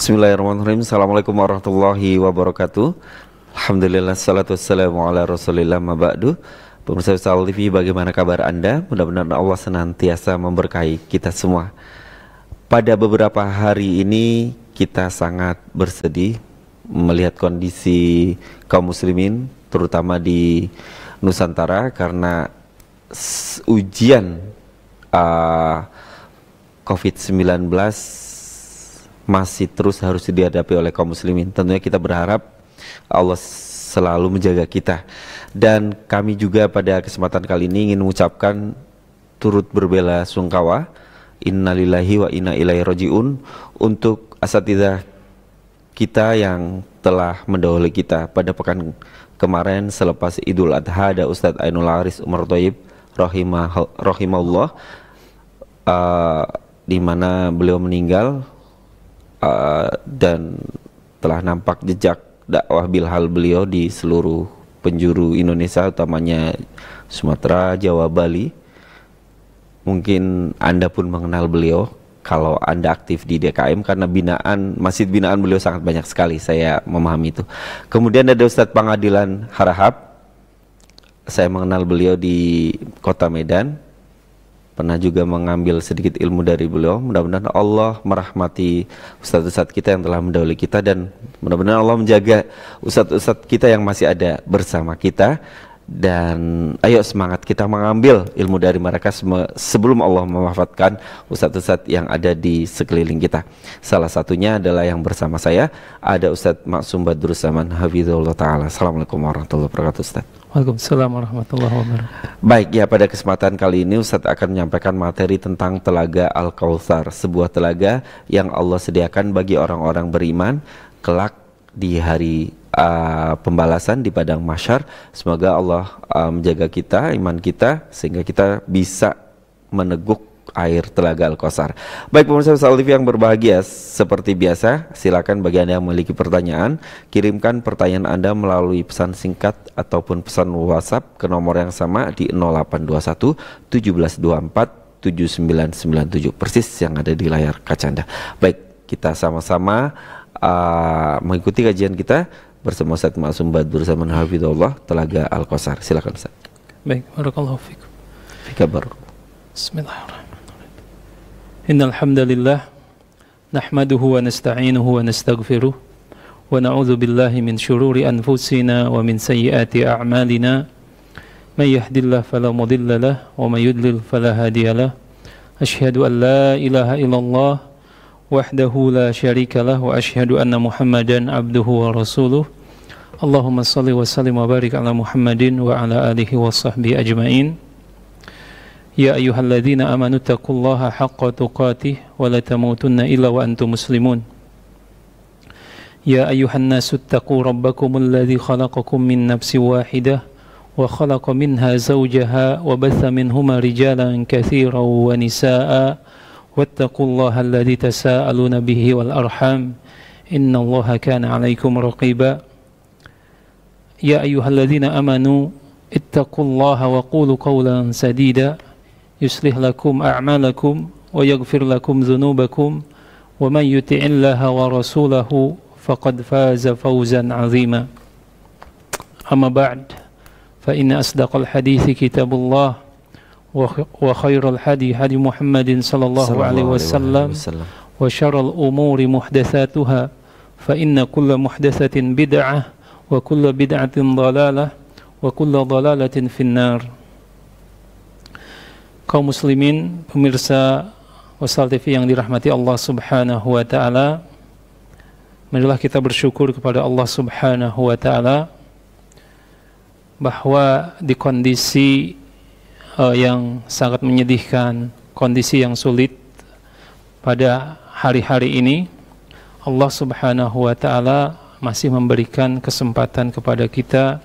Bismillahirrahmanirrahim. Assalamualaikum warahmatullahi wabarakatuh. Alhamdulillah, salatu wassalamu ala rasulillah ma ba'du. Pemirsa Sal TV, bagaimana kabar Anda? Mudah-mudahan Allah senantiasa memberkahi kita semua. Pada beberapa hari ini kita sangat bersedih melihat kondisi kaum muslimin, terutama di Nusantara, karena ujian COVID-19 masih terus harus dihadapi oleh kaum muslimin. Tentunya kita berharap Allah selalu menjaga kita. Dan kami juga pada kesempatan kali ini ingin mengucapkan turut berbela sungkawa, innalillahi wa inna ilaihi rajiun, untuk asatidzah kita yang telah mendahului kita. Pada pekan kemarin selepas Idul Adha, ada Ustadz Ainul Aris Umar Thayyib rahimahullah, di mana beliau meninggal, dan telah nampak jejak dakwah bilhal beliau di seluruh penjuru Indonesia, utamanya Sumatera, Jawa, Bali. Mungkin Anda pun mengenal beliau kalau Anda aktif di DKM, karena masjid binaan beliau sangat banyak sekali, saya memahami itu. Kemudian ada Ustadz Pangadilan Harahap, saya mengenal beliau di Kota Medan, pernah juga mengambil sedikit ilmu dari beliau. Mudah-mudahan Allah merahmati ustadz-ustadz kita yang telah mendahului kita, dan mudah-mudahan Allah menjaga ustadz-ustadz kita yang masih ada bersama kita. Dan ayo semangat kita mengambil ilmu dari mereka sebelum Allah mewafatkan ustadz-ustadz yang ada di sekeliling kita. Salah satunya adalah yang bersama saya, ada Ustadz Maksum Badrus Zaman hafizahullah ta'ala. Assalamualaikum warahmatullahi wabarakatuh, Ustadz. Waalaikumsalam warahmatullahi wabarakatuh. Baik, ya, pada kesempatan kali ini Ustadz akan menyampaikan materi tentang Telaga Al-Kautsar, sebuah telaga yang Allah sediakan bagi orang-orang beriman kelak di hari pembalasan di padang mahsyar. Semoga Allah menjaga kita, iman kita, sehingga kita bisa meneguk air Telaga Al-Kautsar. Baik pemirsa Sal TV yang berbahagia, seperti biasa silakan bagi Anda yang memiliki pertanyaan, kirimkan pertanyaan Anda melalui pesan singkat ataupun pesan WhatsApp ke nomor yang sama di 0821 1724 7997, persis yang ada di layar kaca Anda. Baik, kita sama-sama mengikuti kajian kita bersama Ustadz Maksum Badrus Zaman hafizahullah, Telaga Al-Kautsar. Silakan Ustadz. Baik, barakallahu fikum. Fika barakallahu. Bismillahirrahmanirrahim. Innal hamdalillah nahmaduhu wa nasta'inuhu wa nastaghfiruh wa na'udzu billahi min syururi anfusina wa min sayyiati a'malina. May yahdihillahu fala mudilla lahu wa may yudlil fala hadiya lahu. Asyhadu an la ilaha illallah wahdahu la syarika lah wa asyhadu anna Muhammadan abduhu wa rasuluh. Allahumma salli wa sallim wa barik ala Muhammadin wa ala alihi wa sahbihi ajma'in. Ya ayyuhalladzina amanu taqullaha haqqa tuqatih wa la tamutunna illa wa antum muslimun. Ya ayyuhan nasu taqu rabbakumul ladzi khalaqakum min nafsin wahidah wa khalaqa minha zawjaha wa batha minhuma rijalan katsiran wa nisaa'a wattaqullaha alladzi tasaaluna bihi wal arham innallaha kana 'alaikum raqiba. Ya ayyuhalladzina amanu ittaqullaha wa qulu qawlan sadida yuslih lakum a'malakum wa yaghfir lakum dhunubakum wa man yuti'illaha wa rasulahu faqad faza fawzan 'azima. Amma ba'd, fa inna asdaqal hadithi kitabullah wa khairal hadi hadi Muhammadin sallallahu alaihi wasallam wa syarrul umuri muhdatsatuha fa inna kulla muhdatsatin bid'ah wa kulla bid'atin dhalalah wa kulla dhalalatin finnar. Kaum muslimin, pemirsa Wasal TV yang dirahmati Allah Subhanahu wa taala, marilah kita bersyukur kepada Allah Subhanahu wa taala bahwa di kondisi yang sangat menyedihkan, kondisi yang sulit pada hari-hari ini, Allah Subhanahu wa taala masih memberikan kesempatan kepada kita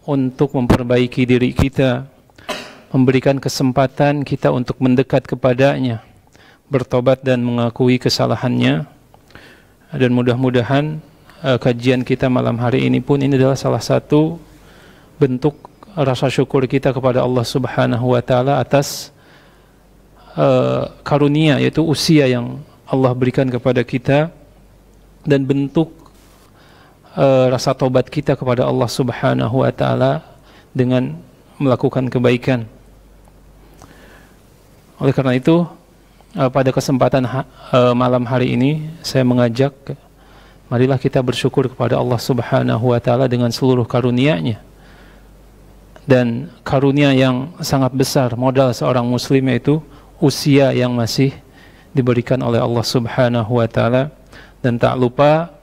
untuk memperbaiki diri kita, memberikan kesempatan kita untuk mendekat kepadanya, bertobat dan mengakui kesalahannya. Dan mudah-mudahan kajian kita malam hari ini pun ini adalah salah satu bentuk rasa syukur kita kepada Allah Subhanahu wa taala atas karunia, yaitu usia yang Allah berikan kepada kita dan bentuk rasa taubat kita kepada Allah Subhanahu wa taala dengan melakukan kebaikan. Oleh karena itu, pada kesempatan malam hari ini saya mengajak, marilah kita bersyukur kepada Allah Subhanahu wa taala dengan seluruh karunia-Nya. Dan karunia yang sangat besar modal seorang muslim yaitu usia yang masih diberikan oleh Allah Subhanahu wa taala. Dan tak lupa,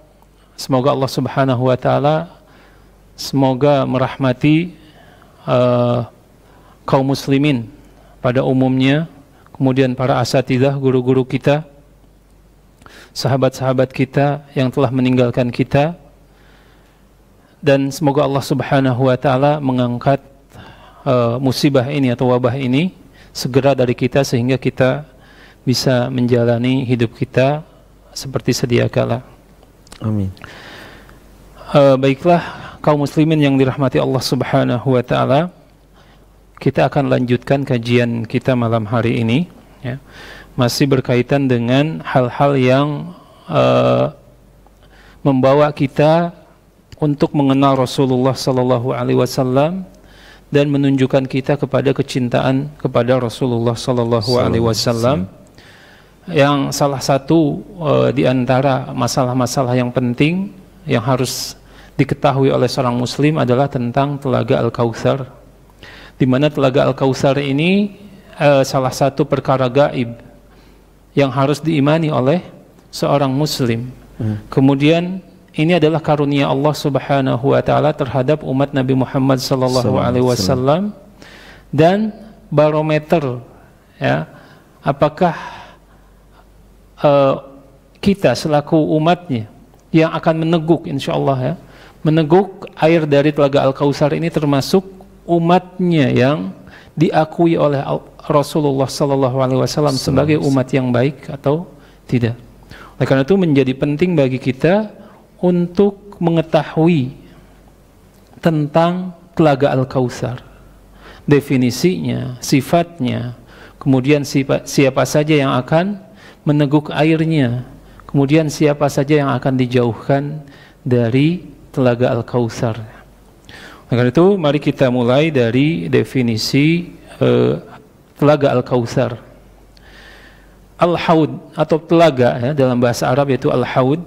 semoga Allah Subhanahu wa taala semoga merahmati kaum muslimin pada umumnya, kemudian para asatidzah, guru-guru kita, sahabat-sahabat kita yang telah meninggalkan kita, dan semoga Allah Subhanahu wa taala mengangkat musibah ini atau wabah ini segera dari kita sehingga kita bisa menjalani hidup kita seperti sedia kala. Amin. Baiklah kaum muslimin yang dirahmati Allah Subhanahu wa taala, kita akan lanjutkan kajian kita malam hari ini, ya. Masih berkaitan dengan hal-hal yang membawa kita untuk mengenal Rasulullah sallallahu alaihi wasallam dan menunjukkan kita kepada kecintaan kepada Rasulullah sallallahu alaihi wasallam. Yang salah satu di antara masalah-masalah yang penting yang harus diketahui oleh seorang muslim adalah tentang Telaga Al-Kautsar, di mana Telaga Al-Kautsar ini salah satu perkara gaib yang harus diimani oleh seorang muslim. Kemudian ini adalah karunia Allah Subhanahu wa taala terhadap umat Nabi Muhammad sallallahu alaihi wasallam, dan barometer, ya, apakah kita selaku umatnya yang akan meneguk, insyaallah, ya, meneguk air dari Telaga Al-Kautsar ini termasuk umatnya yang diakui oleh Rasulullah sallallahu alaihi wasallam sebagai umat yang baik atau tidak. Oleh karena itu menjadi penting bagi kita untuk mengetahui tentang Telaga Al-Kautsar, definisinya, sifatnya, kemudian siapa saja yang akan meneguk airnya, kemudian siapa saja yang akan dijauhkan dari Telaga Al-Kautsar. Karena itu mari kita mulai dari definisi Telaga Al-Kautsar. Al-Haud atau telaga, ya, dalam bahasa Arab yaitu Al-Haud.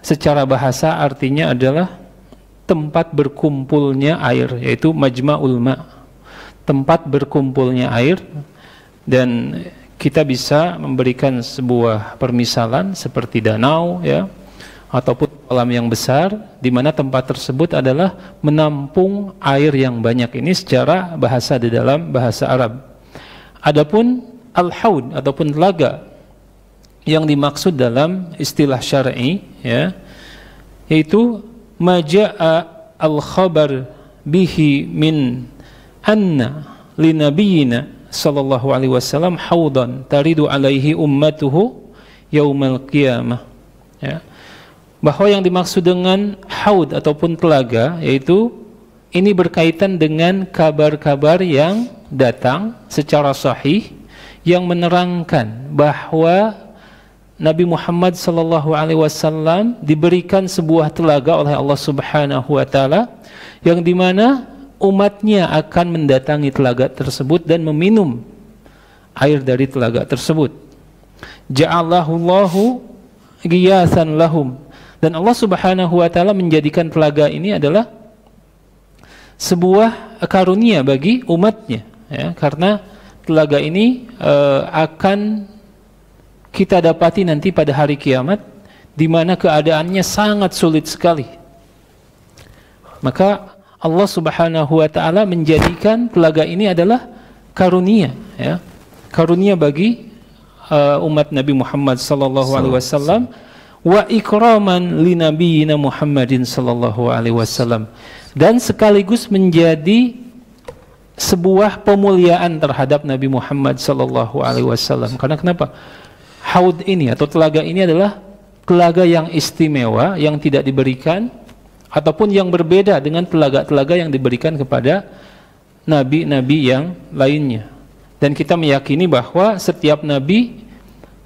Secara bahasa artinya adalah tempat berkumpulnya air, yaitu Majma'ul Ma', tempat berkumpulnya air. Dan kita bisa memberikan sebuah permisalan seperti danau, ya, ataupun kolam yang besar, di mana tempat tersebut adalah menampung air yang banyak. Ini secara bahasa di dalam bahasa Arab. Adapun al-haud ataupun telaga yang dimaksud dalam istilah syar'i, ya, yaitu maja'a al-khabar bihi min anna li nabiyina sallallahu alaihi wasallam haudan taridu alaihi ummatuhu yaumal qiyamah, ya. Bahwa yang dimaksud dengan haud ataupun telaga yaitu ini berkaitan dengan kabar-kabar yang datang secara sahih yang menerangkan bahwa Nabi Muhammad sallallahu alaihi wasallam diberikan sebuah telaga oleh Allah Subhanahu wa taala yang dimana umatnya akan mendatangi telaga tersebut dan meminum air dari telaga tersebut. Ja'alahu Allahu ghiyasan lahum. Dan Allah Subhanahu wa taala menjadikan telaga ini adalah sebuah karunia bagi umatnya, ya, karena telaga ini akan kita dapati nanti pada hari kiamat di mana keadaannya sangat sulit sekali. Maka Allah Subhanahu wa taala menjadikan telaga ini adalah karunia, ya, karunia bagi umat Nabi Muhammad sallallahu alaihi wasallam, wa ikraman li nabiyina Muhammadin sallallahu alaihi wasallam, dan sekaligus menjadi sebuah pemuliaan terhadap Nabi Muhammad sallallahu alaihi wasallam. Karena kenapa? Haud ini atau telaga ini adalah telaga yang istimewa yang tidak diberikan ataupun yang berbeda dengan telaga-telaga yang diberikan kepada nabi-nabi yang lainnya. Dan kita meyakini bahwa setiap nabi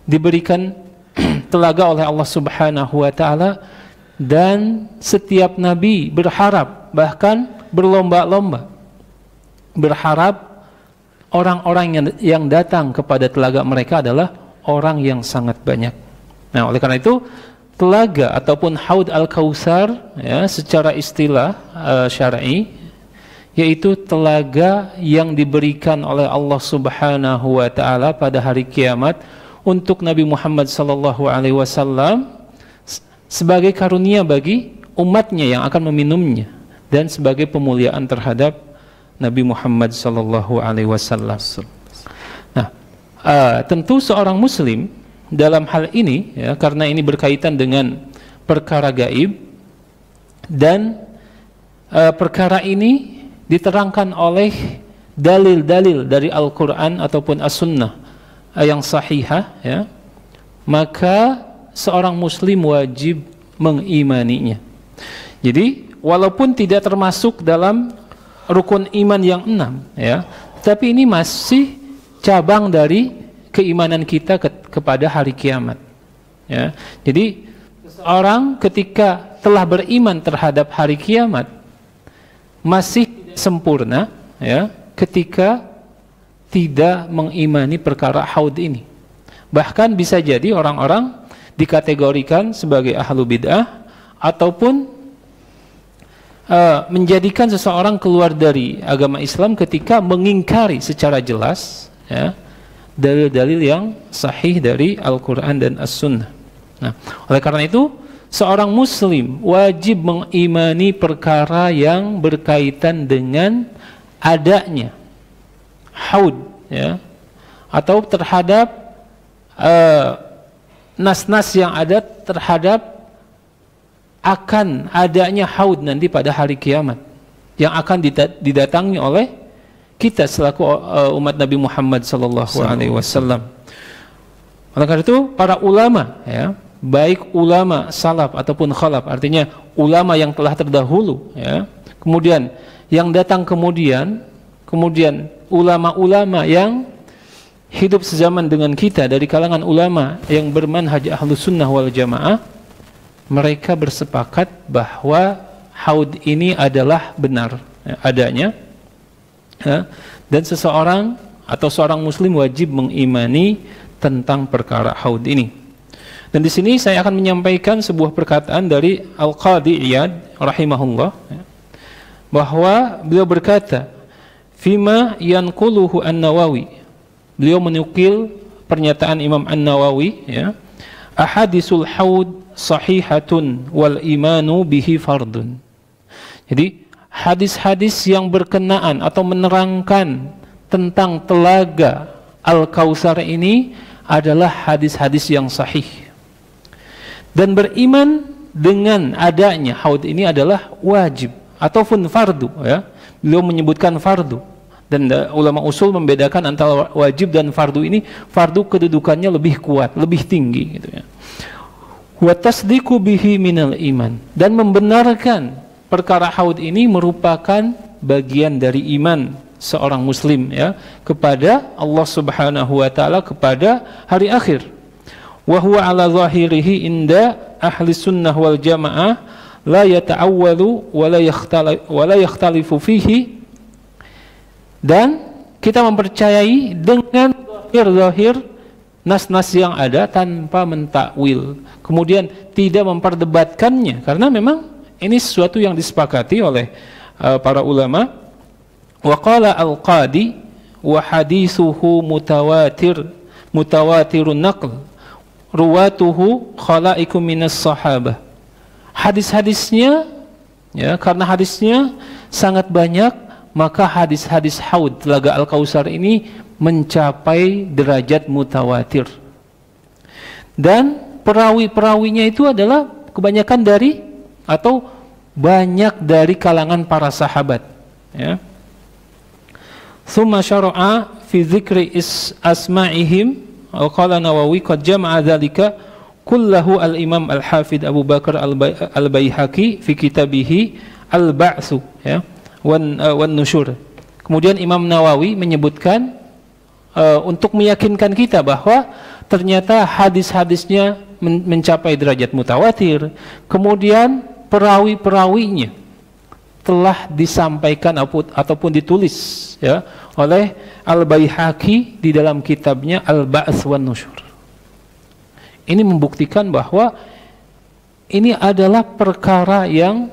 diberikan telaga oleh Allah Subhanahu wa taala, dan setiap nabi berharap, bahkan berlomba-lomba berharap orang-orang yang datang kepada telaga mereka adalah orang yang sangat banyak. Nah, oleh karena itu telaga ataupun Haud Al-Kautsar ya, secara istilah syar'i yaitu telaga yang diberikan oleh Allah Subhanahu wa taala pada hari kiamat untuk Nabi Muhammad sallallahu alaihi wasallam sebagai karunia bagi umatnya yang akan meminumnya dan sebagai pemuliaan terhadap Nabi Muhammad sallallahu alaihi wasallam. Nah, tentu seorang muslim dalam hal ini ya, karena ini berkaitan dengan perkara gaib dan perkara ini diterangkan oleh dalil-dalil dari Al-Qur'an ataupun As-Sunnah yang sahihah ya, maka seorang muslim wajib mengimaninya. Jadi walaupun tidak termasuk dalam rukun iman yang 6 ya, tapi ini masih cabang dari keimanan kita kepada hari kiamat ya. Jadi seorang ketika telah beriman terhadap hari kiamat masih sempurna ya ketika tidak mengimani perkara haud ini. Bahkan bisa jadi orang-orang dikategorikan sebagai ahlu bid'ah ataupun menjadikan seseorang keluar dari agama Islam ketika mengingkari secara jelas ya, dalil-dalil yang sahih dari Al-Quran dan As-Sunnah. Nah, oleh karena itu seorang muslim wajib mengimani perkara yang berkaitan dengan adanya haud ya, atau terhadap nas-nas yang ada terhadap akan adanya haud nanti pada hari kiamat yang akan didatangi oleh kita selaku umat Nabi Muhammad sallallahu alaihi wasallam. Oleh karena itu para ulama ya, baik ulama salaf ataupun khalaf, artinya ulama yang telah terdahulu ya, kemudian yang datang kemudian ulama-ulama yang hidup sezaman dengan kita dari kalangan ulama yang bermanhaj Ahlus Sunnah wal Jamaah, mereka bersepakat bahwa haud ini adalah benar ya, adanya ya, dan seseorang atau seorang muslim wajib mengimani tentang perkara haud ini. Dan di sini saya akan menyampaikan sebuah perkataan dari Al-Qadhi Iyad rahimahullah ya, bahwa beliau berkata fima yanquluhu An-Nawawi, beliau menukil pernyataan Imam An-Nawawi ya, ahadisul haud sahihatun wal imanu bihi fardun. Jadi hadis-hadis yang berkenaan atau menerangkan tentang telaga Al-Kautsar ini adalah hadis-hadis yang sahih. Dan beriman dengan adanya haud ini adalah wajib ataupun fardu ya. Beliau menyebutkan fardu. Dan ulama usul membedakan antara wajib dan fardu ini. Fardu kedudukannya lebih kuat, lebih tinggi gitu ya. Wa tasdiqu bihi minal iman, dan membenarkan perkara haud ini merupakan bagian dari iman seorang muslim ya kepada Allah Subhanahu wa taala, kepada hari akhir. Wa huwa ala zahirihi inda ahli sunnah wal jamaah la yata'awwalu wa la yakhtalifu fihi, dan kita mempercayai dengan zahir nas-nas yang ada tanpa mentakwil, kemudian tidak memperdebatkannya, karena memang ini sesuatu yang disepakati oleh para ulama. Wa qala al-Qadi wa hadithuhu mutawatirun naql ruwatuhu khalaikum minas sahabah. Hadis-hadisnya ya, karena hadisnya sangat banyak, maka hadis-hadis haud telaga Al-Kautsar ini mencapai derajat mutawatir. Dan perawi-perawinya itu adalah kebanyakan dari atau banyak dari kalangan para sahabat ya. Tsumma syara'a fi dzikri asma'ihim wa qala Nawawi qad jama'a dzalika kullahu al-Imam Al-Hafidz Abu Bakar Al-Baihaqi fi kitabih Al-Ba'ts ya wan Nusyur. Kemudian Imam Nawawi menyebutkan untuk meyakinkan kita bahwa ternyata hadis-hadisnya mencapai derajat mutawatir, kemudian perawi-perawinya telah disampaikan ataupun ditulis ya oleh Al-Baihaqi di dalam kitabnya Al-Ba'ts wan Nusyur. Ini membuktikan bahwa ini adalah perkara yang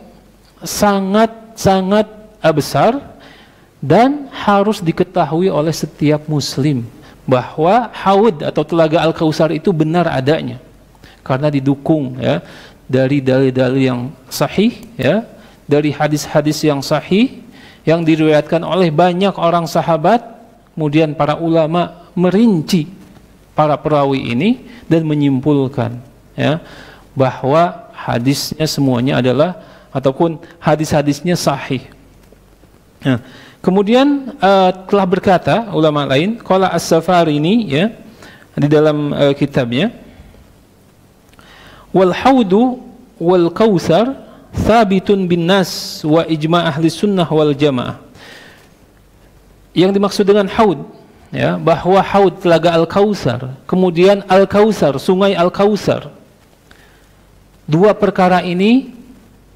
sangat-sangat besar dan harus diketahui oleh setiap muslim bahwa haud atau telaga Al-Kautsar itu benar adanya karena didukung ya dari dalil-dalil yang sahih ya, dari hadis-hadis yang sahih yang diriwayatkan oleh banyak orang sahabat. Kemudian para ulama merinci para perawi ini dan menyimpulkan ya bahwa hadisnya semuanya adalah ataupun hadis-hadisnya sahih. Nah, kemudian telah berkata ulama lain, qala As-Safarini ya di dalam kitabnya, wal haudu wal kautsar thabitun bin nas wa ijma' ahli sunnah wal jamaah. Yang dimaksud dengan haud ya, bahwa haud telaga Al-Kautsar, kemudian Al-Kautsar, sungai Al-Kautsar, dua perkara ini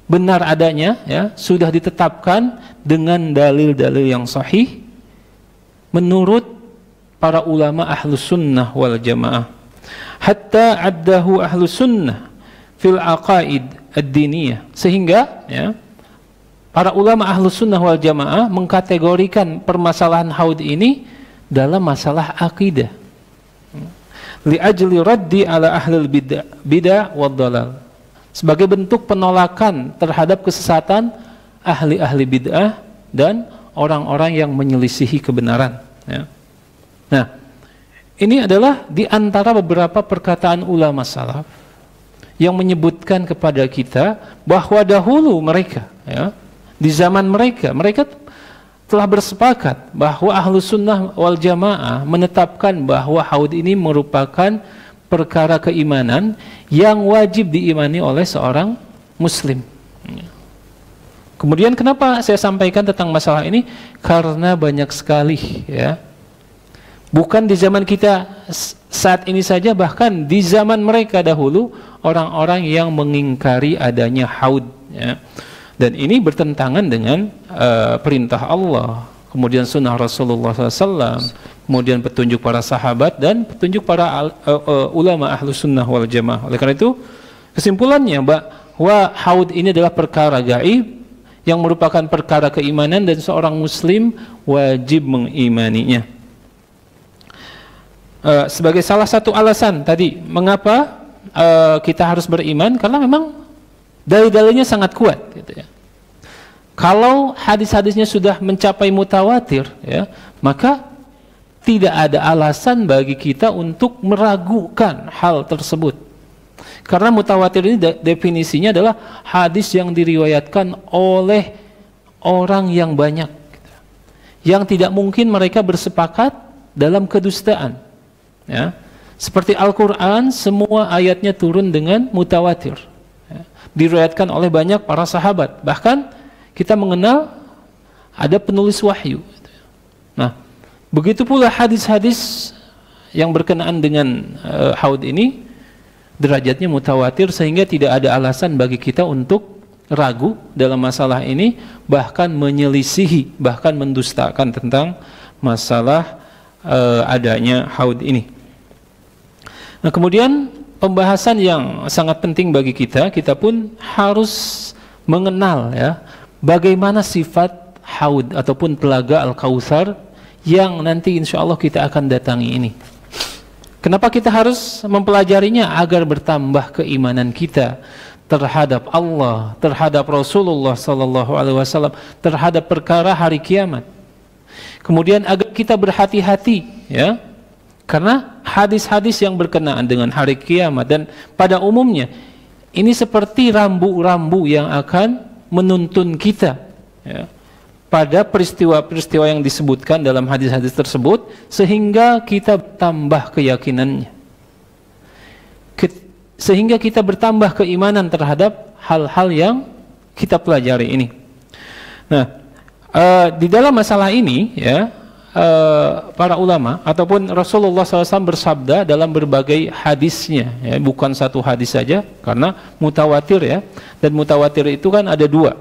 benar adanya ya, sudah ditetapkan dengan dalil-dalil yang sahih menurut para ulama ahlus sunnah wal jamaah. Hatta addahu ahlus sunnah fil aqaid ad-diniyah, sehingga ya, para ulama ahlus sunnah wal jamaah mengkategorikan permasalahan haud ini dalam masalah akidah, li ajli raddi ala ahlil bid'ah wad dalal, sebagai bentuk penolakan terhadap kesesatan ahli-ahli bid'ah dan orang-orang yang menyelisihi kebenaran ya. Nah, ini adalah di antara beberapa perkataan ulama salaf yang menyebutkan kepada kita bahwa dahulu mereka ya, di zaman mereka telah bersepakat bahwa Ahlus Sunnah wal Jamaah menetapkan bahwa haud ini merupakan perkara keimanan yang wajib diimani oleh seorang muslim. Kemudian kenapa saya sampaikan tentang masalah ini? Karena banyak sekali ya, bukan di zaman kita saat ini saja, bahkan di zaman mereka dahulu orang-orang yang mengingkari adanya haud ya. Dan ini bertentangan dengan perintah Allah, kemudian sunnah Rasulullah SAW, kemudian petunjuk para sahabat dan petunjuk para ulama ahlus sunnah wal jamaah. Oleh karena itu kesimpulannya bahwa haud ini adalah perkara gaib yang merupakan perkara keimanan dan seorang muslim wajib mengimaninya. Sebagai salah satu alasan tadi mengapa kita harus beriman, karena memang dalil-dalilnya sangat kuat gitu ya. Kalau hadis-hadisnya sudah mencapai mutawatir ya, maka tidak ada alasan bagi kita untuk meragukan hal tersebut. Karena mutawatir ini definisinya adalah hadis yang diriwayatkan oleh orang yang banyak, yang tidak mungkin mereka bersepakat dalam kedustaan ya. Seperti Al-Quran, semua ayatnya turun dengan mutawatir ya, diriwayatkan oleh banyak para sahabat. Bahkan kita mengenal ada penulis wahyu. Nah, begitu pula hadis-hadis yang berkenaan dengan haud ini derajatnya mutawatir, sehingga tidak ada alasan bagi kita untuk ragu dalam masalah ini, bahkan menyelisihi, bahkan mendustakan tentang masalah adanya haud ini. Nah, kemudian pembahasan yang sangat penting bagi kita, kita pun harus mengenal ya, bagaimana sifat haud ataupun telaga Al-Kautsar yang nanti insya Allah kita akan datangi ini. Kenapa kita harus mempelajarinya? Agar bertambah keimanan kita terhadap Allah, terhadap Rasulullah SAW, terhadap perkara hari kiamat. Kemudian agar kita berhati-hati ya, karena hadis-hadis yang berkenaan dengan hari kiamat dan pada umumnya ini seperti rambu-rambu yang akan menuntun kita ya, pada peristiwa-peristiwa yang disebutkan dalam hadis-hadis tersebut, sehingga kita bertambah keyakinannya, sehingga kita bertambah keimanan terhadap hal-hal yang kita pelajari ini. Nah, di dalam masalah ini ya, para ulama ataupun Rasulullah SAW bersabda dalam berbagai hadisnya, ya, bukan satu hadis saja, karena mutawatir ya, dan mutawatir itu kan ada dua,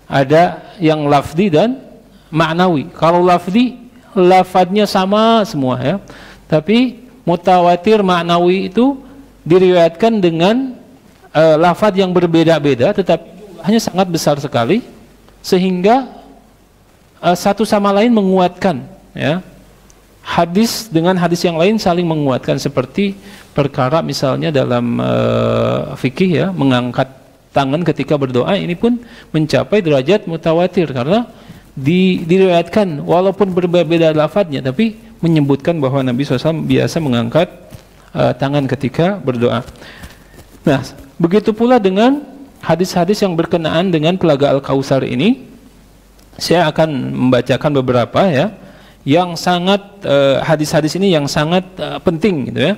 ada yang lafzi dan ma'nawi. Kalau lafzi, lafadznya sama semua ya, tapi mutawatir ma'nawi itu diriwayatkan dengan lafadz yang berbeda-beda, tetapi jumlahnya sangat besar sekali sehingga satu sama lain menguatkan. Ya, hadis dengan hadis yang lain saling menguatkan, seperti perkara misalnya dalam fikih ya, mengangkat tangan ketika berdoa, ini pun mencapai derajat mutawatir karena diriwayatkan walaupun berbeda lafadznya tapi menyebutkan bahwa Nabi SAW biasa mengangkat tangan ketika berdoa. Nah, begitu pula dengan hadis-hadis yang berkenaan dengan Telaga Al-Kautsar ini. Saya akan membacakan beberapa ya, yang sangat hadis-hadis ini yang sangat penting gitu ya.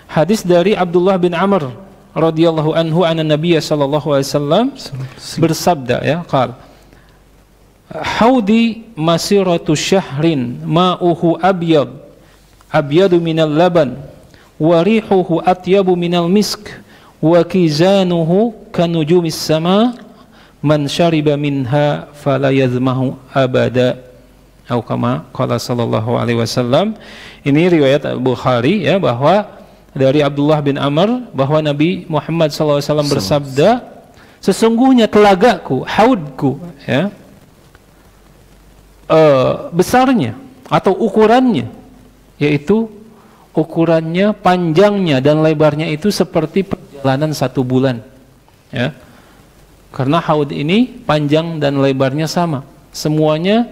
Hadis dari Abdullah bin Amr radhiyallahu anhu anna Nabiy sallallahu alaihi wasallam bersabda ya, qala haudi masiratu syahrin ma'uhu abyadu minal laban wa rihuhu atyabu minal misk wa kizanuhu kanujumis sama man syariba minha fala yazmahu abada. Kama qala sallallahu alaihi wasallam. Ini riwayat Al-Bukhari ya, bahwa dari Abdullah bin Amr bahwa Nabi Muhammad sallallahu alaihi wasallam bersabda, sesungguhnya telagaku, haudku ya, besarnya atau ukurannya, yaitu ukurannya, panjangnya dan lebarnya itu seperti perjalanan 1 bulan ya. Karena haud ini panjang dan lebarnya sama, semuanya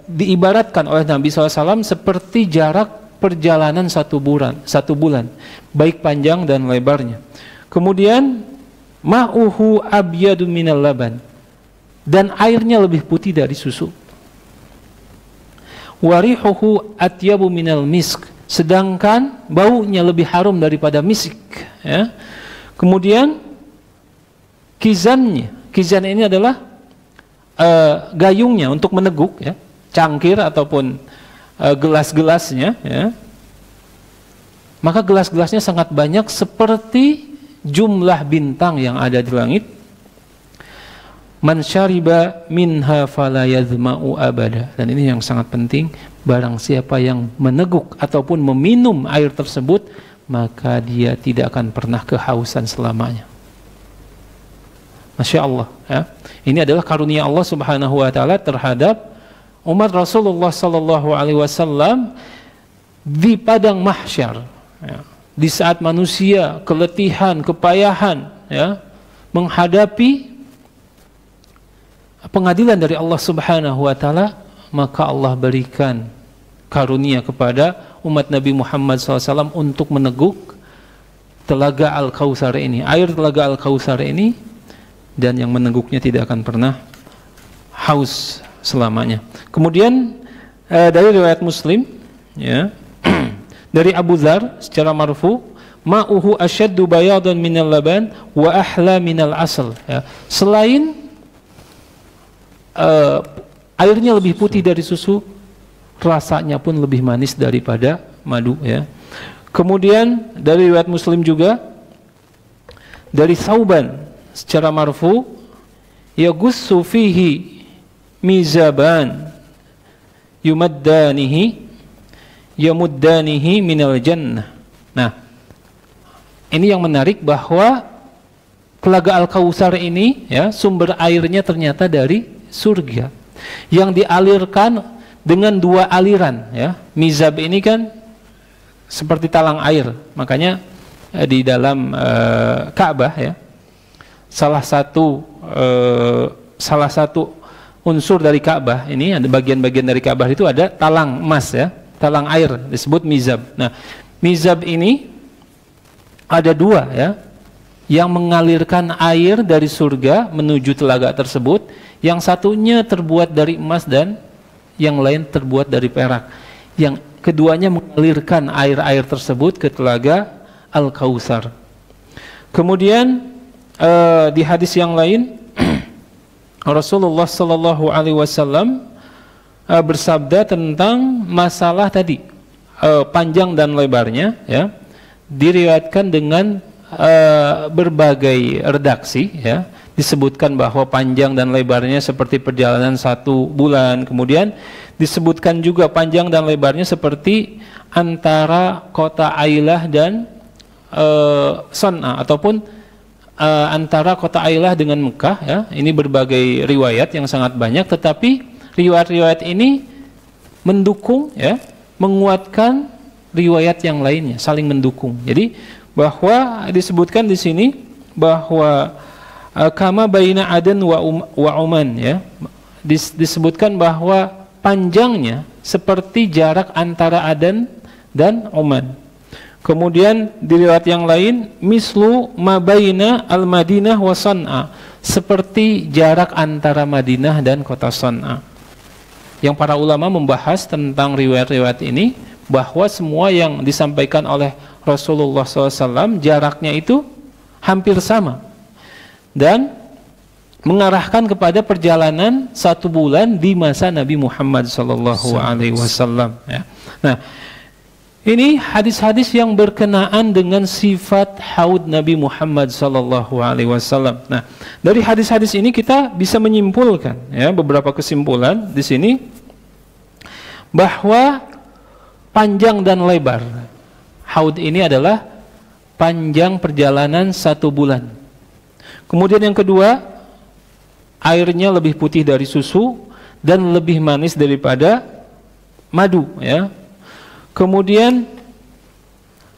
diibaratkan oleh Nabi SAW seperti jarak perjalanan 1 bulan, baik panjang dan lebarnya. Kemudian ma'uhu abyadu minal laban, dan airnya lebih putih dari susu. Warihuhu atyabu minal misk, sedangkan baunya lebih harum daripada misik ya. Kemudian kizan ini adalah gayungnya untuk meneguk ya, cangkir ataupun gelas-gelasnya ya. Maka gelas-gelasnya sangat banyak seperti jumlah bintang yang ada di langit. Man syariba minha fala yazma'u abada. Dan ini yang sangat penting, barang siapa yang meneguk ataupun meminum air tersebut, maka dia tidak akan pernah kehausan selamanya. Masya Allah ya. Ini adalah karunia Allah Subhanahu wa taala terhadap umat Rasulullah sallallahu alaihi wasallam di padang mahsyar ya. Di saat manusia keletihan, kepayahan ya, menghadapi pengadilan dari Allah Subhanahu wa taala, maka Allah berikan karunia kepada umat Nabi Muhammad SAW untuk meneguk Telaga Al-Kautsar ini, air Telaga Al-Kautsar ini, dan yang meneguknya tidak akan pernah haus selamanya. Kemudian dari riwayat Muslim ya, dari Abu Dzar secara marfu, ma'uhu asyaddu bayadan minal laban wa ahla minal asal ya. Selain airnya lebih putih dari susu, rasanya pun lebih manis daripada madu ya. Kemudian dari riwayat Muslim juga dari Thauban secara marfu, yagussu fihi mizaban yamuddanihi minal jannah. Nah, ini yang menarik bahwa Telaga Al-Kautsar ini ya, sumber airnya ternyata dari surga yang dialirkan dengan 2 aliran ya. Mizab ini kan seperti talang air, makanya di dalam Ka'bah ya, salah satu unsur dari Ka'bah ini, ada bagian-bagian dari Ka'bah itu ada talang emas ya, talang air disebut mizab. Nah, mizab ini ada 2 ya, yang mengalirkan air dari surga menuju telaga tersebut. Yang satunya terbuat dari emas dan yang lain terbuat dari perak. Yang keduanya mengalirkan air-air tersebut ke Telaga Al-Kautsar. Kemudian di hadis yang lain Rasulullah sallallahu alaihi wasallam bersabda tentang masalah tadi panjang dan lebarnya, ya, diriwayatkan dengan berbagai redaksi, ya. Disebutkan bahwa panjang dan lebarnya seperti perjalanan 1 bulan. Kemudian disebutkan juga panjang dan lebarnya seperti antara kota Ailah dan Son'a, ataupun antara kota Ailah dengan Mekah, ya. Ini berbagai riwayat yang sangat banyak, tetapi riwayat-riwayat ini mendukung, ya, menguatkan riwayat yang lainnya, saling mendukung. Jadi bahwa disebutkan di sini bahwa kama baina Aden wa Oman, ya. Disebutkan bahwa panjangnya seperti jarak antara Aden dan Oman. Kemudian di riwayat yang lain, mislu ma baina al-Madinah wa Son'a, seperti jarak antara Madinah dan kota Son'a. Yang para ulama membahas tentang riwayat-riwayat ini, bahwa semua yang disampaikan oleh Rasulullah SAW jaraknya itu hampir sama dan mengarahkan kepada perjalanan 1 bulan di masa Nabi Muhammad SAW. Ya. Nah, ini hadis-hadis yang berkenaan dengan sifat haud Nabi Muhammad SAW. Nah, dari hadis-hadis ini kita bisa menyimpulkan, ya, beberapa kesimpulan di sini, bahwa panjang dan lebar haud ini adalah panjang perjalanan 1 bulan. Kemudian yang kedua, airnya lebih putih dari susu dan lebih manis daripada madu, ya. Kemudian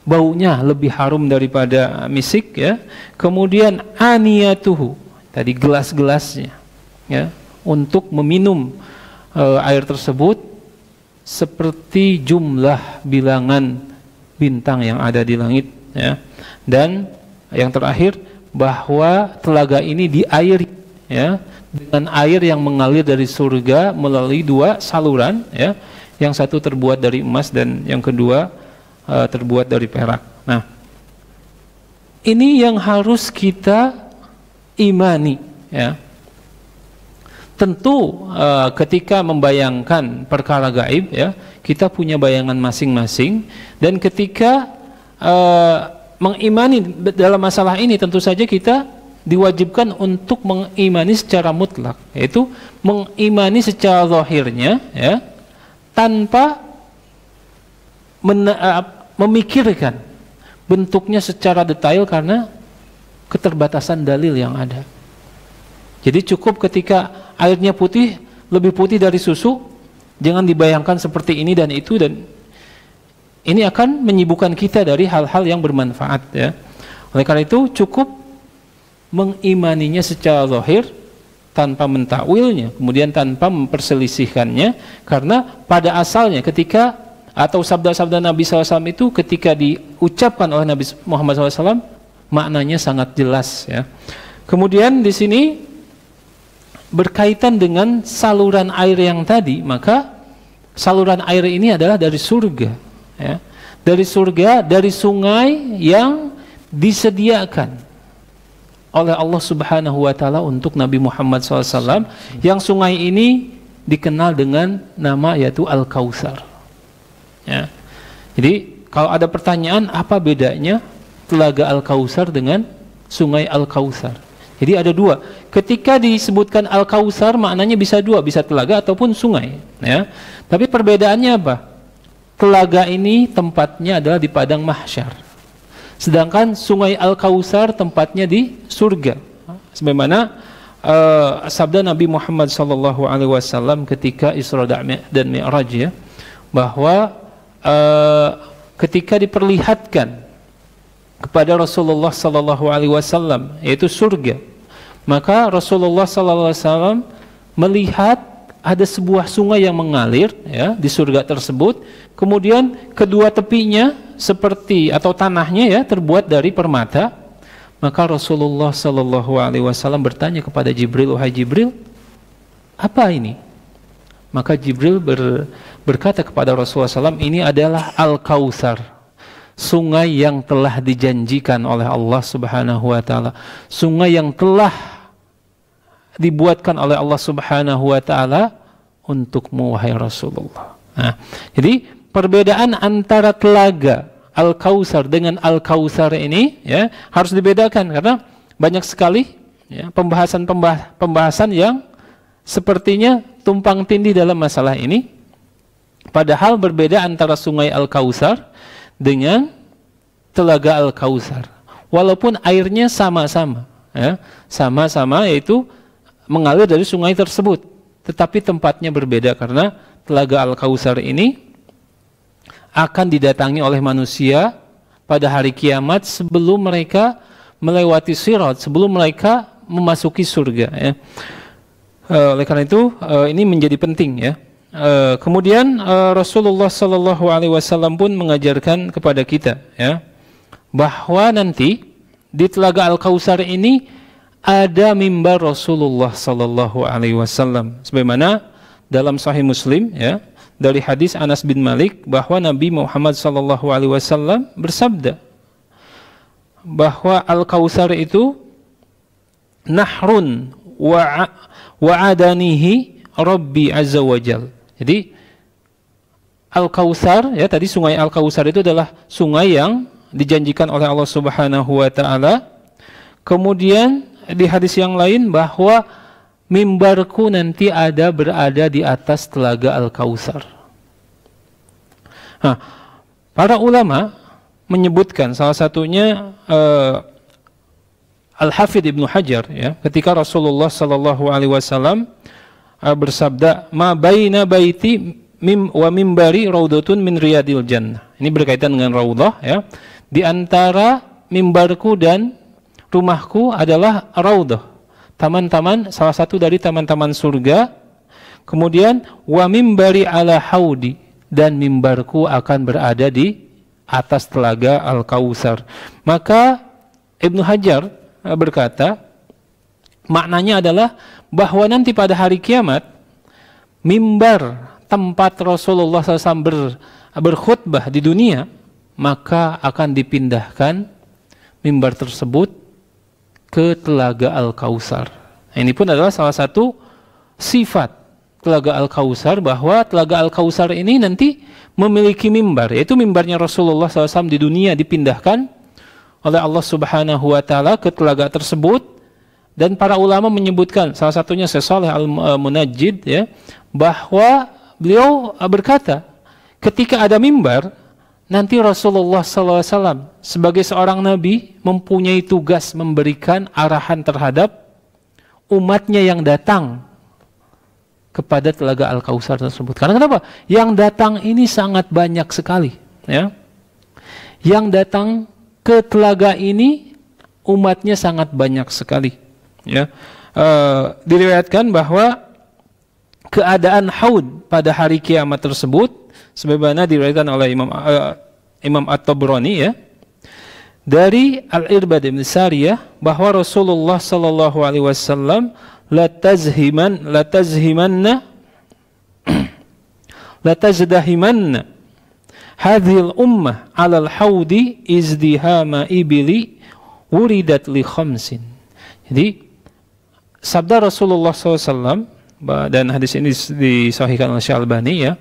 baunya lebih harum daripada misik, ya. Kemudian aniyatuhu, tadi gelas-gelasnya, ya, untuk meminum air tersebut seperti jumlah bilangan bintang yang ada di langit, ya. Dan yang terakhir, bahwa telaga ini diairi, ya, dengan air yang mengalir dari surga melalui 2 saluran, ya. Yang satu terbuat dari emas dan yang kedua terbuat dari perak. Nah, ini yang harus kita imani, ya. Tentu ketika membayangkan perkara gaib, ya, kita punya bayangan masing-masing, dan ketika mengimani dalam masalah ini, tentu saja kita diwajibkan untuk mengimani secara mutlak, yaitu mengimani secara zahirnya, ya, tanpa memikirkan bentuknya secara detail karena keterbatasan dalil yang ada. Jadi cukup ketika airnya putih, lebih putih dari susu, jangan dibayangkan seperti ini dan itu, dan ini akan menyibukkan kita dari hal-hal yang bermanfaat, ya. Oleh karena itu cukup mengimaninya secara zahir tanpa mentakwilnya, kemudian tanpa memperselisihkannya, karena pada asalnya ketika atau sabda-sabda Nabi SAW itu ketika diucapkan oleh Nabi Muhammad SAW maknanya sangat jelas, ya. Kemudian di sini berkaitan dengan saluran air yang tadi, maka saluran air ini adalah dari surga, ya. Dari surga, dari sungai yang disediakan oleh Allah Subhanahu wa Ta'ala untuk Nabi Muhammad SAW, yang sungai ini dikenal dengan nama yaitu Al-Kautsar, ya. Jadi kalau ada pertanyaan apa bedanya telaga Al-Kautsar dengan sungai Al-Kautsar, jadi ada 2. Ketika disebutkan Al-Kautsar maknanya bisa 2, bisa telaga ataupun sungai, ya. Tapi perbedaannya apa? Telaga ini tempatnya adalah di padang mahsyar, sedangkan sungai Al-Kautsar tempatnya di surga. Sebagaimana sabda Nabi Muhammad SAW ketika Isra dan Mi'raj, ya, bahwa ketika diperlihatkan kepada Rasulullah SAW yaitu surga, maka Rasulullah SAW melihat ada sebuah sungai yang mengalir, ya, di surga tersebut. Kemudian kedua tepinya seperti atau tanahnya, ya, terbuat dari permata. Maka Rasulullah SAW bertanya kepada Jibril, wahai Jibril, apa ini? Maka Jibril berkata kepada Rasulullah SAW, ini adalah Al-Kautsar, sungai yang telah dijanjikan oleh Allah Subhanahu wa Ta'ala, sungai yang telah dibuatkan oleh Allah Subhanahu wa Ta'ala untukmu wahai Rasulullah. Nah, jadi perbedaan antara telaga Al-Kautsar dengan Al-Kautsar ini ya harus dibedakan karena banyak sekali ya, pembahasan yang sepertinya tumpang tindih dalam masalah ini. Padahal berbeda antara sungai Al-Kautsar dengan telaga Al-Kautsar. Walaupun airnya sama-sama, ya, sama-sama yaitu mengalir dari sungai tersebut, tetapi tempatnya berbeda karena telaga Al-Kautsar ini akan didatangi oleh manusia pada hari kiamat sebelum mereka melewati sirat, sebelum mereka memasuki surga. Ya. Oleh karena itu ini menjadi penting ya. Kemudian Rasulullah Sallallahu Alaihi Wasallam pun mengajarkan kepada kita ya bahwa nanti di telaga Al-Kautsar ini ada mimbar Rasulullah Sallallahu Alaihi Wasallam sebagaimana dalam Sahih Muslim ya dari hadis Anas bin Malik bahwa Nabi Muhammad Sallallahu Alaihi Wasallam bersabda bahwa Al-Kautsar itu nahrun wa adanihi Rabbi Azza wa Jal. Jadi Al-Kautsar ya tadi sungai Al-Kautsar itu adalah sungai yang dijanjikan oleh Allah Subhanahu wa taala. Kemudian di hadis yang lain bahwa mimbarku nanti berada di atas telaga Al-Kautsar. Nah, para ulama menyebutkan salah satunya Al-Hafidh Ibnu Hajar ya ketika Rasulullah sallallahu alaihi wasallam bersabda ma baina baiti wa mimbari raudhatun min riyadil jannah. Ini berkaitan dengan raudhah ya. Di antara mimbarku dan rumahku adalah raudhah, taman-taman salah satu dari taman-taman surga. Kemudian wa mimbari ala haudi, dan mimbarku akan berada di atas telaga Al-Kautsar. Maka Ibnu Hajar berkata maknanya adalah bahwa nanti pada hari kiamat mimbar tempat Rasulullah SAW berkhutbah di dunia maka akan dipindahkan mimbar tersebut ke telaga Al-Kautsar. Ini pun adalah salah satu sifat telaga Al-Kautsar bahwa telaga Al-Kautsar ini nanti memiliki mimbar, yaitu mimbarnya Rasulullah SAW di dunia dipindahkan oleh Allah Subhanahu wa taala ke telaga tersebut. Dan para ulama menyebutkan salah satunya Syekh Shalih Al-Munajjid ya bahwa beliau berkata ketika ada mimbar nanti Rasulullah SAW sebagai seorang nabi mempunyai tugas memberikan arahan terhadap umatnya yang datang kepada telaga Al-Kautsar tersebut. Karena kenapa? Yang datang ini sangat banyak sekali ya. Yang datang ke telaga ini umatnya sangat banyak sekali. Ya, diriwayatkan bahwa keadaan haud pada hari kiamat tersebut sebagaimana diriwayatkan oleh Imam At-Tabrani ya dari Al-Irbad bin Sariyah bahwa Rasulullah sallallahu alaihi wasallam la tazdahimanna hadhil ummah 'alal haudi izdihama ibli wuridat li khamsin. Jadi sabda Rasulullah SAW dan hadis ini disahihkan oleh Syekh Albani ya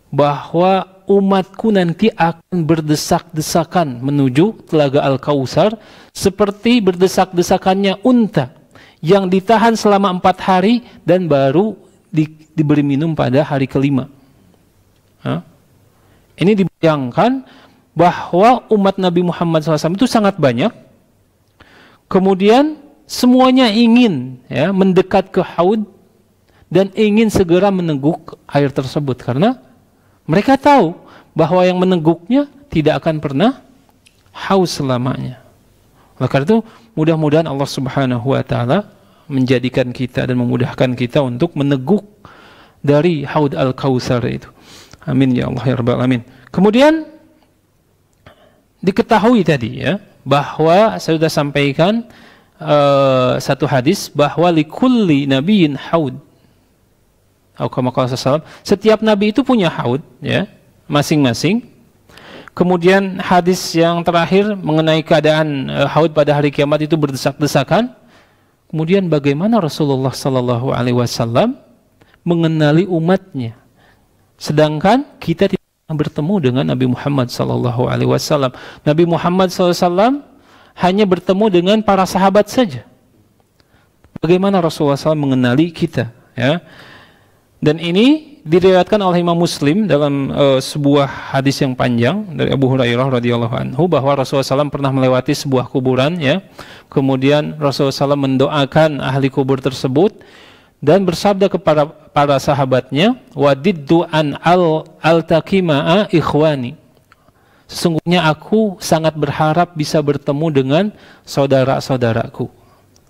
bahwa umatku nanti akan berdesak-desakan menuju telaga Al-Kautsar seperti berdesak-desakannya unta yang ditahan selama 4 hari dan baru diberi minum pada hari kelima. Ini dibayangkan bahwa umat Nabi Muhammad SAW itu sangat banyak. Kemudian semuanya ingin ya mendekat ke haud dan ingin segera meneguk air tersebut karena mereka tahu bahwa yang meneguknya tidak akan pernah haus selamanya. Oleh karena itu mudah-mudahan Allah Subhanahu wa taala menjadikan kita dan memudahkan kita untuk meneguk dari haud Al-Kautsar itu. Amin ya Allah ya rabbal alamin. Kemudian diketahui tadi ya bahwa saya sudah sampaikan satu hadis bahwa likulli nabiyyin haud. Setiap nabi itu punya haud ya, masing-masing. Kemudian hadis yang terakhir mengenai keadaan haud pada hari kiamat itu berdesak-desakan. Kemudian bagaimana Rasulullah sallallahu alaihi wasallam mengenali umatnya. Sedangkan kita tidak bertemu dengan Nabi Muhammad SAW. Nabi Muhammad SAW hanya bertemu dengan para sahabat saja. Bagaimana Rasulullah SAW mengenali kita? Ya. Dan ini diriwayatkan oleh Imam Muslim dalam sebuah hadis yang panjang dari Abu Hurairah radhiyallahu anhu bahwa Rasulullah SAW pernah melewati sebuah kuburan, ya. Kemudian Rasulullah SAW mendoakan ahli kubur tersebut dan bersabda kepada para sahabatnya, wadiddu an al-taqima'a ikhwani. Sesungguhnya aku sangat berharap bisa bertemu dengan saudara-saudaraku.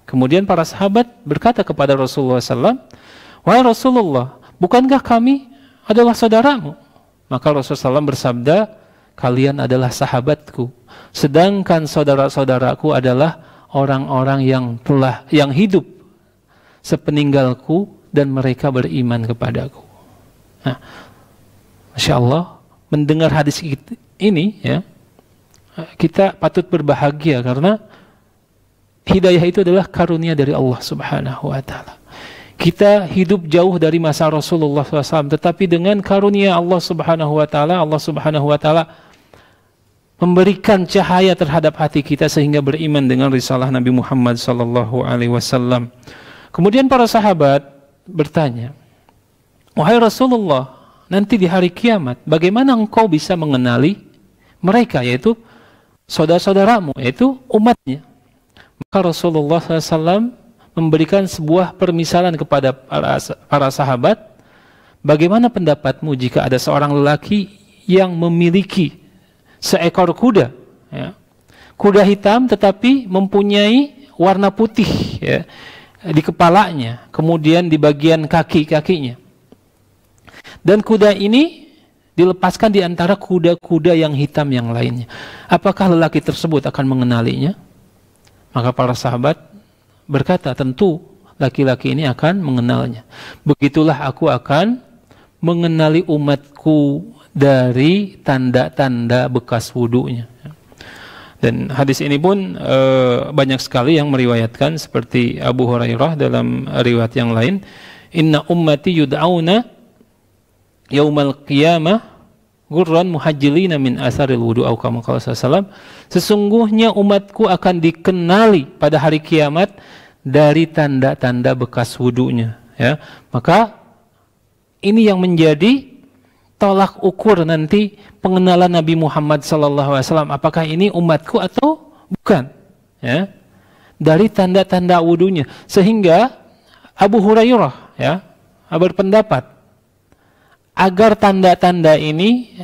Kemudian para sahabat berkata kepada Rasulullah SAW, wahai Rasulullah, bukankah kami adalah saudaramu? Maka Rasulullah SAW bersabda, kalian adalah sahabatku, sedangkan saudara-saudaraku adalah orang-orang yang hidup sepeninggalku dan mereka beriman kepadaku. Nah, Masya Allah, mendengar hadis ini, ya, kita patut berbahagia karena hidayah itu adalah karunia dari Allah Subhanahu wa Ta'ala. Kita hidup jauh dari masa Rasulullah SAW, tetapi dengan karunia Allah Subhanahu wa Ta'ala, Allah Subhanahu wa Ta'ala memberikan cahaya terhadap hati kita sehingga beriman dengan risalah Nabi Muhammad SAW. Kemudian para sahabat bertanya, wahai Rasulullah, nanti di hari kiamat bagaimana engkau bisa mengenali mereka, yaitu saudara-saudaramu, yaitu umatnya? Maka Rasulullah SAW memberikan sebuah permisalan kepada para sahabat. Bagaimana pendapatmu jika ada seorang lelaki yang memiliki seekor kuda, ya, kuda hitam tetapi mempunyai warna putih, ya, di kepalanya, kemudian di bagian kaki-kakinya, dan kuda ini dilepaskan di antara kuda-kuda yang hitam yang lainnya. Apakah lelaki tersebut akan mengenalinya? Maka para sahabat berkata, tentu laki-laki ini akan mengenalnya. Begitulah aku akan mengenali umatku dari tanda-tanda bekas wudunya. Dan hadis ini pun banyak sekali yang meriwayatkan, seperti Abu Hurairah dalam riwayat yang lain, inna ummati yud'auna yaumal qiyamah gurran muhajjilina min asaril wudu' au kama qala sallallahu. Sesungguhnya umatku akan dikenali pada hari kiamat dari tanda-tanda bekas wudunya, ya. Maka ini yang menjadi tolak ukur nanti pengenalan Nabi Muhammad SAW, apakah ini umatku atau bukan, ya, dari tanda-tanda wudunya. Sehingga Abu Hurairah, ya, berpendapat agar tanda-tanda ini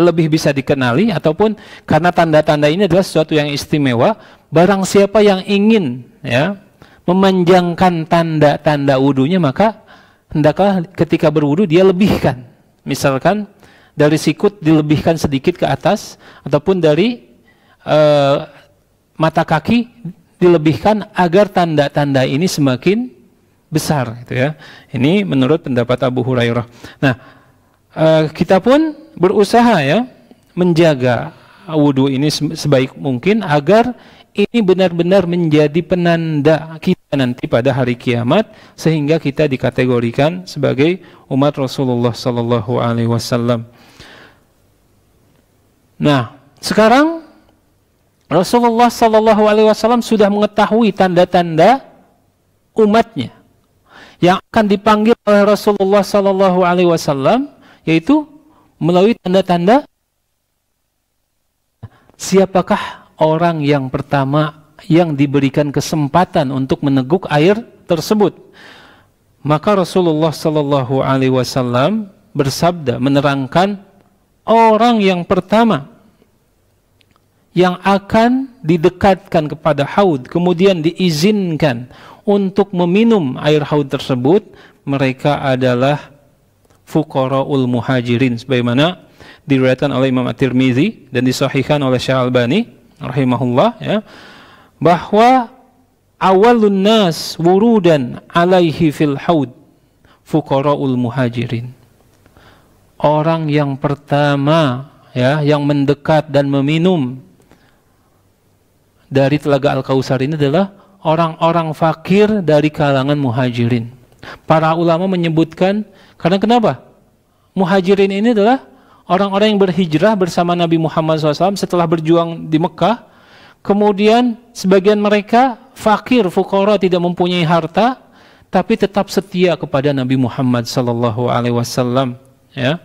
lebih bisa dikenali, ataupun karena tanda-tanda ini adalah sesuatu yang istimewa, barang siapa yang ingin, ya, memanjangkan tanda-tanda wudunya, maka hendaklah ketika berwudu dia lebihkan. Misalkan dari sikut dilebihkan sedikit ke atas, ataupun dari mata kaki dilebihkan agar tanda-tanda ini semakin besar, gitu, ya. Ini menurut pendapat Abu Hurairah. Nah, kita pun berusaha, ya, menjaga wudu ini sebaik mungkin agar ini benar-benar menjadi penanda kita nanti pada hari kiamat, sehingga kita dikategorikan sebagai umat Rasulullah sallallahu alaihi wasallam. Nah, sekarang Rasulullah sallallahu alaihi wasallam sudah mengetahui tanda-tanda umatnya yang akan dipanggil oleh Rasulullah sallallahu alaihi wasallam, yaitu melalui tanda-tanda. Siapakah orang yang pertama yang diberikan kesempatan untuk meneguk air tersebut? Maka Rasulullah sallallahu alaihi wasallam bersabda, menerangkan orang yang pertama yang akan didekatkan kepada haud, kemudian diizinkan untuk meminum air haud tersebut, mereka adalah fuqaraul muhajirin, sebagaimana diriwayatkan oleh Imam At-Tirmizi dan disahihkan oleh Syekh Albani rahimahullah, ya, bahwa awalun nas wurudan alaihi fil haud fuqaraul muhajirin. Orang yang pertama, ya, yang mendekat dan meminum dari telaga Al-Kautsar ini adalah orang-orang fakir dari kalangan muhajirin. Para ulama menyebutkan, karena kenapa? Muhajirin ini adalah orang-orang yang berhijrah bersama Nabi Muhammad SAW setelah berjuang di Mekah. Kemudian sebagian mereka fakir, fuqara, tidak mempunyai harta, tapi tetap setia kepada Nabi Muhammad SAW. Ya.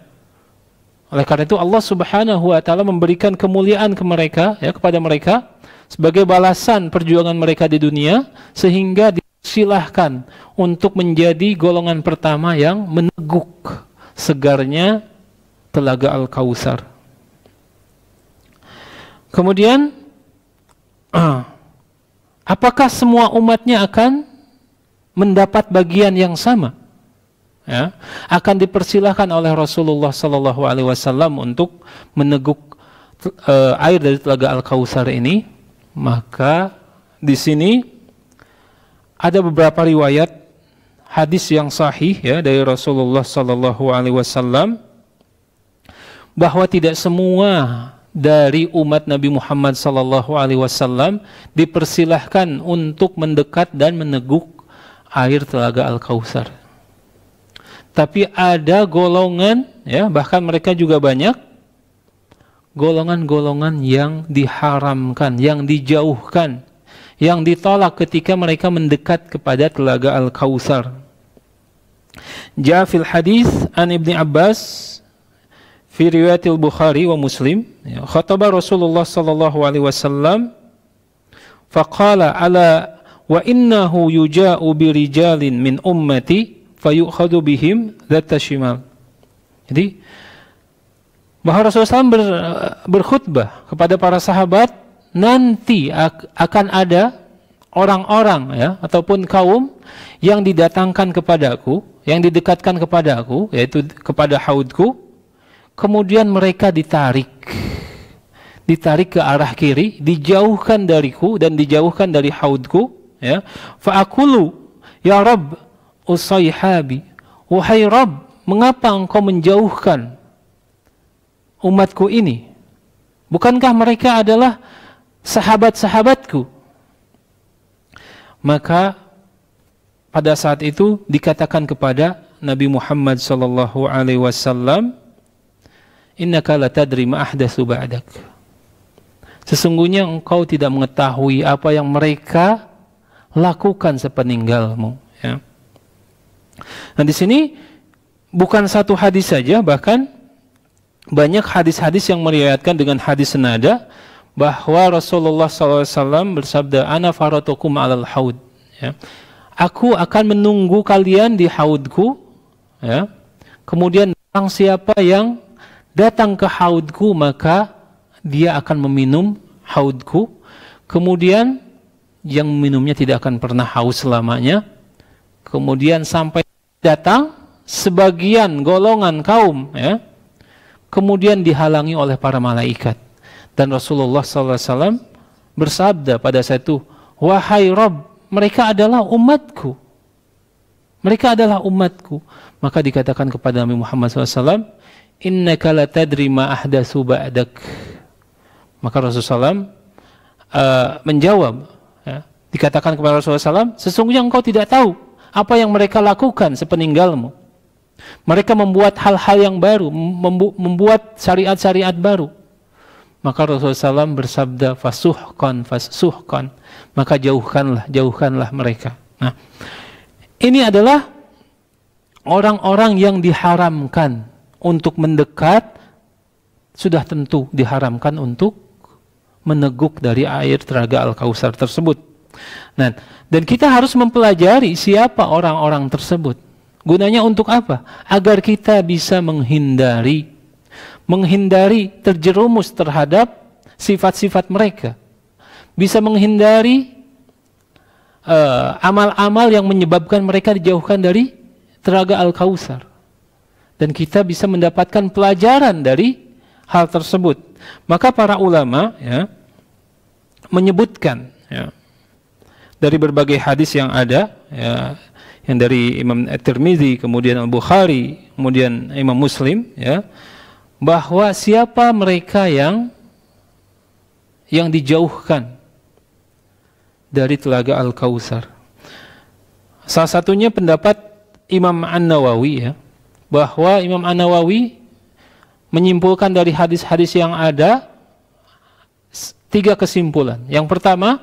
Oleh karena itu Allah Subhanahu wa taala memberikan kemuliaan ke mereka, ya, kepada mereka sebagai balasan perjuangan mereka di dunia, sehingga disilahkan untuk menjadi golongan pertama yang meneguk segarnya Telaga Al-Kautsar. Kemudian apakah semua umatnya akan mendapat bagian yang sama? Ya, akan dipersilahkan oleh Rasulullah Sallallahu Alaihi Wasallam untuk meneguk air dari Telaga Al-Kautsar ini. Maka di sini ada beberapa riwayat hadis yang sahih, ya, dari Rasulullah Sallallahu Alaihi Wasallam bahwa tidak semua dari umat Nabi Muhammad Sallallahu Alaihi Wasallam dipersilahkan untuk mendekat dan meneguk air Telaga Al-Kautsar. Tapi ada golongan, ya, bahkan mereka juga banyak golongan-golongan yang diharamkan, yang dijauhkan, yang ditolak ketika mereka mendekat kepada Telaga Al-Kautsar. Ja'a fil hadis an Ibnu Abbas fi riwayatil Bukhari wa Muslim, ya, khataba Rasulullah sallallahu alaihi wasallam faqala ala wa innahu yuja'u bi rijalin min ummati fayukhadu bihim dzata shimal. Jadi bahwa Rasulullah SAW berkhutbah kepada para sahabat, nanti akan ada orang-orang, ya, ataupun kaum yang didatangkan kepadaku, yang didekatkan kepadaku, yaitu kepada haudku, kemudian mereka ditarik ke arah kiri, dijauhkan dariku dan dijauhkan dari haudku, ya. Fa'akulu ya Rabb usayhabi, wahai Rabb, mengapa engkau menjauhkan umatku ini? Bukankah mereka adalah sahabat-sahabatku? Maka pada saat itu dikatakan kepada Nabi Muhammad sallallahu alaihi wasallam, innaka la tadri ma ahdatsu ba'dak. Sesungguhnya engkau tidak mengetahui apa yang mereka lakukan sepeninggalmu, ya. Nah, di sini bukan satu hadis saja, bahkan banyak hadis-hadis yang meriwayatkan dengan hadis senada bahwa Rasulullah SAW bersabda, ana faratukum alal haud, ya. Aku akan menunggu kalian di haudku, ya. Kemudian barang siapa yang datang ke haudku, maka dia akan meminum haudku. Kemudian yang meminumnya tidak akan pernah haus selamanya. Kemudian sampai datang sebagian golongan kaum, ya, kemudian dihalangi oleh para malaikat. Dan Rasulullah SAW bersabda pada saat itu, wahai Rabb, mereka adalah umatku. Mereka adalah umatku. Maka dikatakan kepada Nabi Muhammad SAW, innaka la tadri ma ahdatsu ba'dak. Maka Rasulullah SAW menjawab, ya, dikatakan kepada Rasulullah SAW, sesungguhnya engkau tidak tahu apa yang mereka lakukan sepeninggalmu. Mereka membuat hal-hal yang baru, membuat syariat-syariat baru. Maka Rasulullah SAW bersabda, fasuhkan, maka jauhkanlah mereka. Nah, ini adalah orang-orang yang diharamkan untuk mendekat, sudah tentu diharamkan untuk meneguk dari air Telaga Al-Kautsar tersebut. Nah, dan kita harus mempelajari siapa orang-orang tersebut. Gunanya untuk apa? Agar kita bisa menghindari terjerumus terhadap sifat-sifat mereka. Bisa menghindari amal-amal yang menyebabkan mereka dijauhkan dari Telaga Al-Kautsar. Dan kita bisa mendapatkan pelajaran dari hal tersebut. Maka para ulama, ya, menyebutkan, ya, dari berbagai hadis yang ada, ya, yang dari Imam At-Tirmidzi, kemudian Al-Bukhari, kemudian Imam Muslim, ya, bahwa siapa mereka yang dijauhkan dari Telaga Al-Kautsar. Salah satunya pendapat Imam An-Nawawi ya, bahwa Imam An-Nawawi menyimpulkan dari hadis-hadis yang ada 3 kesimpulan. Yang pertama,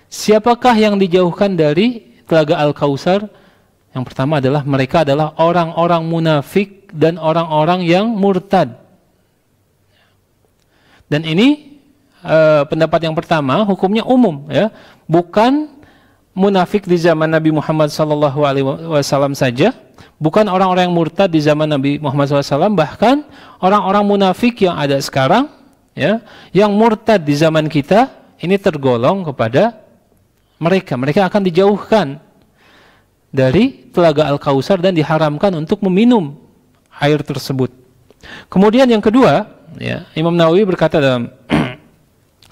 siapakah yang dijauhkan dari Telaga Al-Kautsar? Yang pertama adalah mereka adalah orang-orang munafik dan orang-orang yang murtad. Dan ini pendapat yang pertama, hukumnya umum ya, bukan munafik di zaman Nabi Muhammad SAW saja, bukan orang-orang yang murtad di zaman Nabi Muhammad SAW, bahkan orang-orang munafik yang ada sekarang ya, yang murtad di zaman kita ini tergolong kepada mereka. Mereka akan dijauhkan dari Telaga Al-Kautsar dan diharamkan untuk meminum air tersebut. Kemudian yang kedua, ya, Imam Nawawi berkata dalam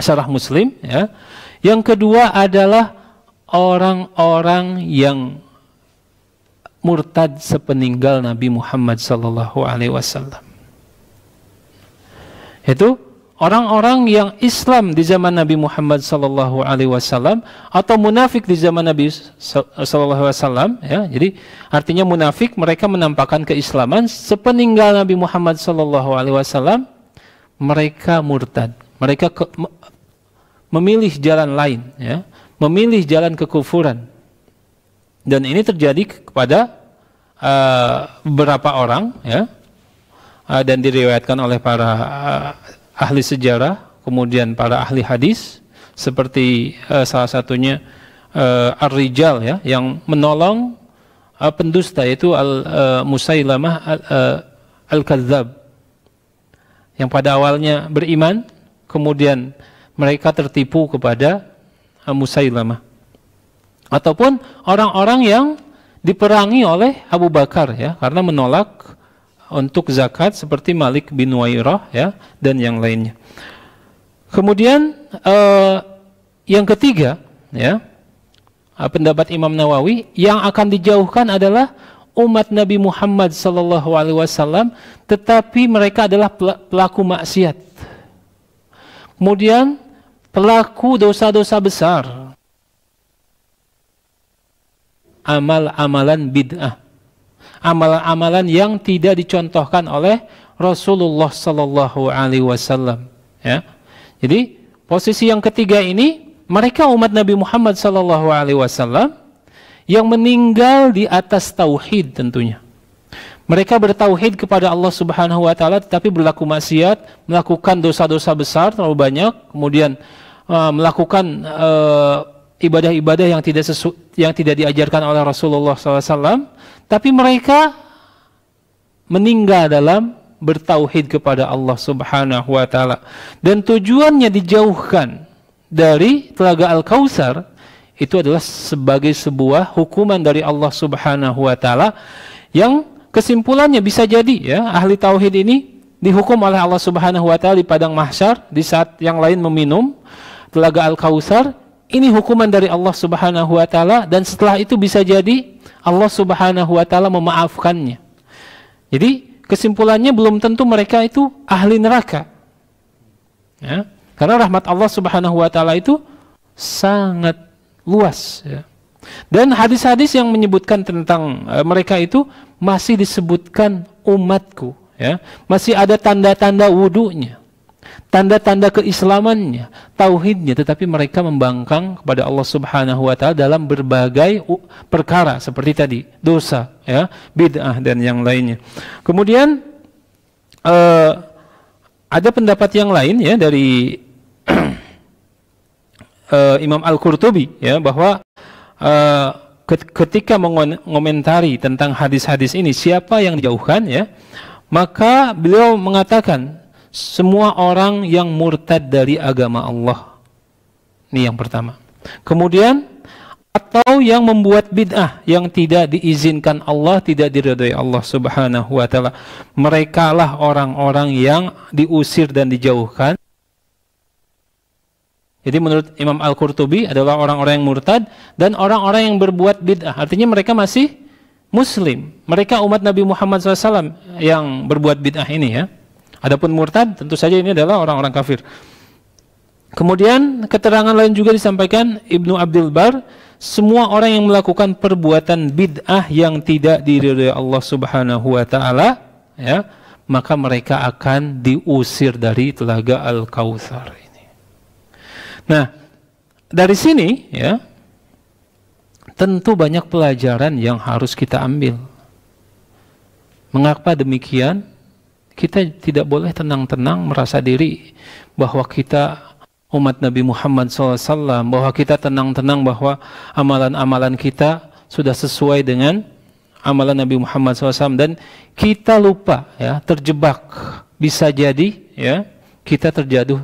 Syarah Muslim, ya, yang kedua adalah orang-orang yang murtad sepeninggal Nabi Muhammad SAW. Itu orang-orang yang Islam di zaman Nabi Muhammad SAW atau munafik di zaman Nabi SAW, ya. Jadi artinya munafik, mereka menampakkan keislaman, sepeninggal Nabi Muhammad SAW mereka murtad, mereka memilih jalan lain, ya, memilih jalan kekufuran. Dan ini terjadi kepada beberapa orang, ya, dan diriwayatkan oleh para ahli sejarah, kemudian para ahli hadis, seperti salah satunya Ar-Rijal, ya, yang menolong pendusta, yaitu Musailamah Al-Kadzab, yang pada awalnya beriman, kemudian mereka tertipu kepada Musailamah. Ataupun orang-orang yang diperangi oleh Abu Bakar, ya, karena menolak untuk zakat, seperti Malik bin Wairah, ya, dan yang lainnya. Kemudian yang ketiga, ya, pendapat Imam Nawawi, yang akan dijauhkan adalah umat Nabi Muhammad SAW, tetapi mereka adalah pelaku maksiat, kemudian pelaku dosa-dosa besar, amal-amalan bid'ah, amalan-amalan yang tidak dicontohkan oleh Rasulullah SAW, ya. Jadi posisi yang ketiga ini, mereka umat Nabi Muhammad SAW yang meninggal di atas tauhid tentunya. Mereka bertauhid kepada Allah Subhanahu wa taala, tetapi berlaku maksiat, melakukan dosa-dosa besar terlalu banyak, kemudian melakukan ibadah-ibadah yang tidak diajarkan oleh Rasulullah SAW, tapi mereka meninggal dalam bertauhid kepada Allah Subhanahu wa taala. Dan tujuannya dijauhkan dari Telaga Al-Kautsar itu adalah sebagai sebuah hukuman dari Allah Subhanahu wa taala, yang kesimpulannya bisa jadi, ya, ahli tauhid ini dihukum oleh Allah Subhanahu wa taala di padang mahsyar di saat yang lain meminum Telaga Al-Kautsar. Ini hukuman dari Allah Subhanahu wa taala, dan setelah itu bisa jadi Allah Subhanahu wa taala memaafkannya. Jadi kesimpulannya belum tentu mereka itu ahli neraka, ya, karena rahmat Allah Subhanahu wa taala itu sangat luas, ya. Dan hadis-hadis yang menyebutkan tentang mereka itu masih disebutkan umatku, ya. Masih ada tanda-tanda wudunya, tanda-tanda keislamannya, tauhidnya, tetapi mereka membangkang kepada Allah Subhanahu wa taala dalam berbagai perkara seperti tadi, dosa, ya, bid'ah dan yang lainnya. Kemudian ada pendapat yang lain, ya, dari Imam Al-Qurtubi, ya, bahwa ketika mengomentari tentang hadis-hadis ini, siapa yang dijauhkan, ya, maka beliau mengatakan semua orang yang murtad dari agama Allah. Ini yang pertama. Kemudian atau yang membuat bid'ah yang tidak diizinkan Allah, tidak diridhai Allah Subhanahu wa taala. Merekalah orang-orang yang diusir dan dijauhkan. Jadi menurut Imam Al-Qurtubi adalah orang-orang yang murtad dan orang-orang yang berbuat bid'ah. Artinya mereka masih muslim. Mereka umat Nabi Muhammad SAW yang berbuat bid'ah ini, ya. Adapun murtad tentu saja ini adalah orang-orang kafir. Kemudian keterangan lain juga disampaikan Ibnu Abdul Bar, semua orang yang melakukan perbuatan bid'ah yang tidak diridhoi Allah Subhanahu wa taala, ya, maka mereka akan diusir dari Telaga Al-Kautsar ini. Nah, dari sini ya, tentu banyak pelajaran yang harus kita ambil. Mengapa demikian? Kita tidak boleh tenang-tenang merasa diri bahwa kita umat Nabi Muhammad SAW, bahwa kita tenang-tenang bahwa amalan-amalan kita sudah sesuai dengan amalan Nabi Muhammad SAW, dan kita lupa, ya, terjebak, bisa jadi ya kita terjatuh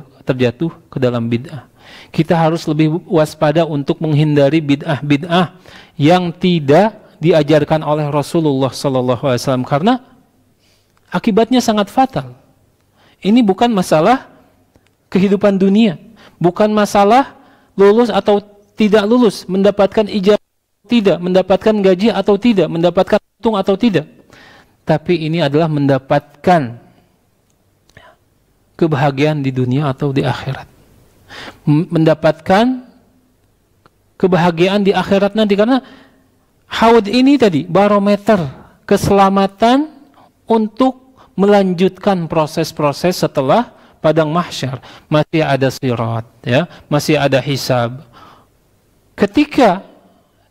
ke dalam bid'ah. Kita harus lebih waspada untuk menghindari bid'ah-bid'ah yang tidak diajarkan oleh Rasulullah SAW, karena akibatnya sangat fatal. Ini bukan masalah kehidupan dunia, bukan masalah lulus atau tidak lulus, mendapatkan ijazah tidak, mendapatkan gaji atau tidak, mendapatkan untung atau tidak. Tapi ini adalah mendapatkan kebahagiaan di dunia atau di akhirat. Mendapatkan kebahagiaan di akhirat nanti, karena haud ini tadi barometer keselamatan untuk melanjutkan proses-proses setelah padang mahsyar. Masih ada sirat, ya, masih ada hisab. Ketika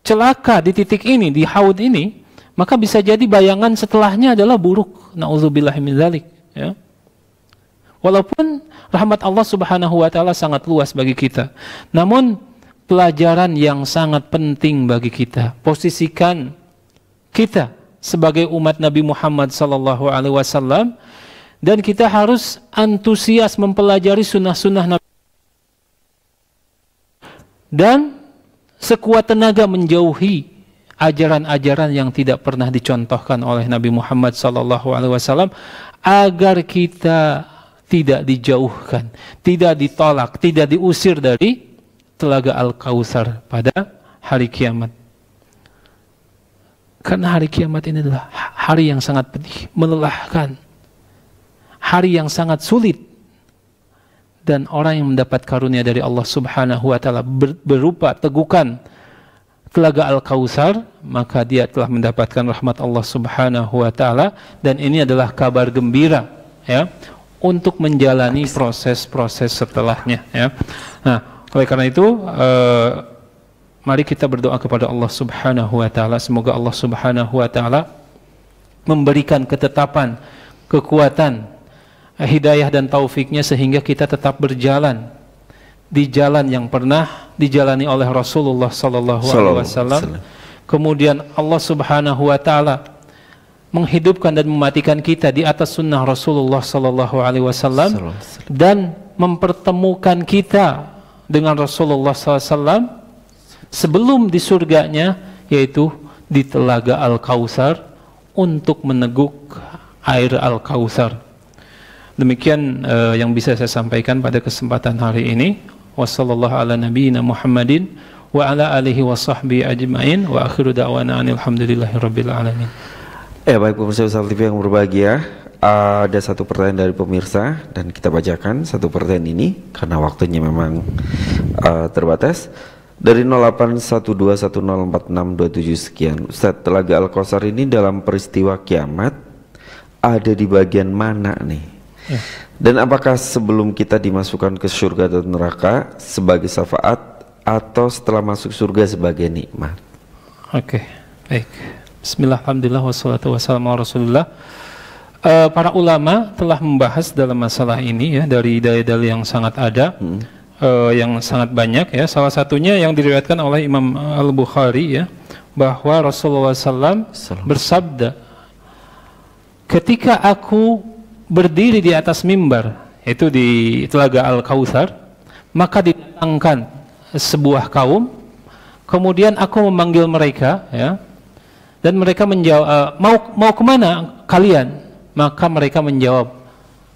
celaka di titik ini, di haud ini, maka bisa jadi bayangan setelahnya adalah buruk. Nauzubillahi min dzalik, ya. Walaupun rahmat Allah Subhanahu wa taala sangat luas bagi kita, namun pelajaran yang sangat penting bagi kita, posisikan kita sebagai umat Nabi Muhammad sallallahu alaihi wasallam, dan kita harus antusias mempelajari sunnah-sunnah Nabi dan sekuat tenaga menjauhi ajaran-ajaran yang tidak pernah dicontohkan oleh Nabi Muhammad sallallahu alaihi wasallam, agar kita tidak dijauhkan, tidak ditolak, tidak diusir dari Telaga Al-Kautsar pada hari kiamat. Karena hari kiamat ini adalah hari yang sangat pedih, melelahkan, hari yang sangat sulit, dan orang yang mendapat karunia dari Allah Subhanahu wa taala berupa tegukan Telaga Al-Kautsar, maka dia telah mendapatkan rahmat Allah Subhanahu wa taala, dan ini adalah kabar gembira, ya, untuk menjalani proses-proses setelahnya, ya. Nah, oleh karena itu mari kita berdoa kepada Allah Subhanahu wa taala, semoga Allah Subhanahu wa taala memberikan ketetapan, kekuatan, hidayah dan taufiknya, sehingga kita tetap berjalan di jalan yang pernah dijalani oleh Rasulullah sallallahu alaihi wasallam. Kemudian Allah Subhanahu wa taala menghidupkan dan mematikan kita di atas sunnah Rasulullah sallallahu alaihi wasallam, dan mempertemukan kita dengan Rasulullah sallallahu alaihi wasallam sebelum di surganya, yaitu di Telaga Al-Kautsar, untuk meneguk air Al-Kautsar. Demikian yang bisa saya sampaikan pada kesempatan hari ini. Wassallallahu ala nabiyyina Muhammadin wa ala alihi wa sahbihi ajma'in, wa akhiru da'wana alhamdulillahi rabbil alamin. Baik pemirsa Usal TV yang berbahagia, ada satu pertanyaan dari pemirsa dan kita bacakan satu pertanyaan ini karena waktunya memang terbatas. Dari 0812104627 sekian. Ustaz, Telaga Al-Kautsar ini dalam peristiwa kiamat ada di bagian mana nih? Ya. Dan apakah sebelum kita dimasukkan ke surga atau neraka sebagai syafaat, atau setelah masuk surga sebagai nikmat? Oke, baik. Bismillah, alhamdulillah, wassalatu wassalamu ala rasulillah. Para ulama telah membahas dalam masalah ini, ya, dari dalil-dalil yang sangat ada, yang sangat banyak, ya. Salah satunya yang diriwayatkan oleh Imam Al-Bukhari, ya, bahwa Rasulullah SAW bersabda, ketika aku berdiri di atas mimbar, itu di Telaga Al-Kautsar, maka didatangkan sebuah kaum, kemudian aku memanggil mereka, ya, dan mereka menjawab, mau kemana kalian? Maka mereka menjawab,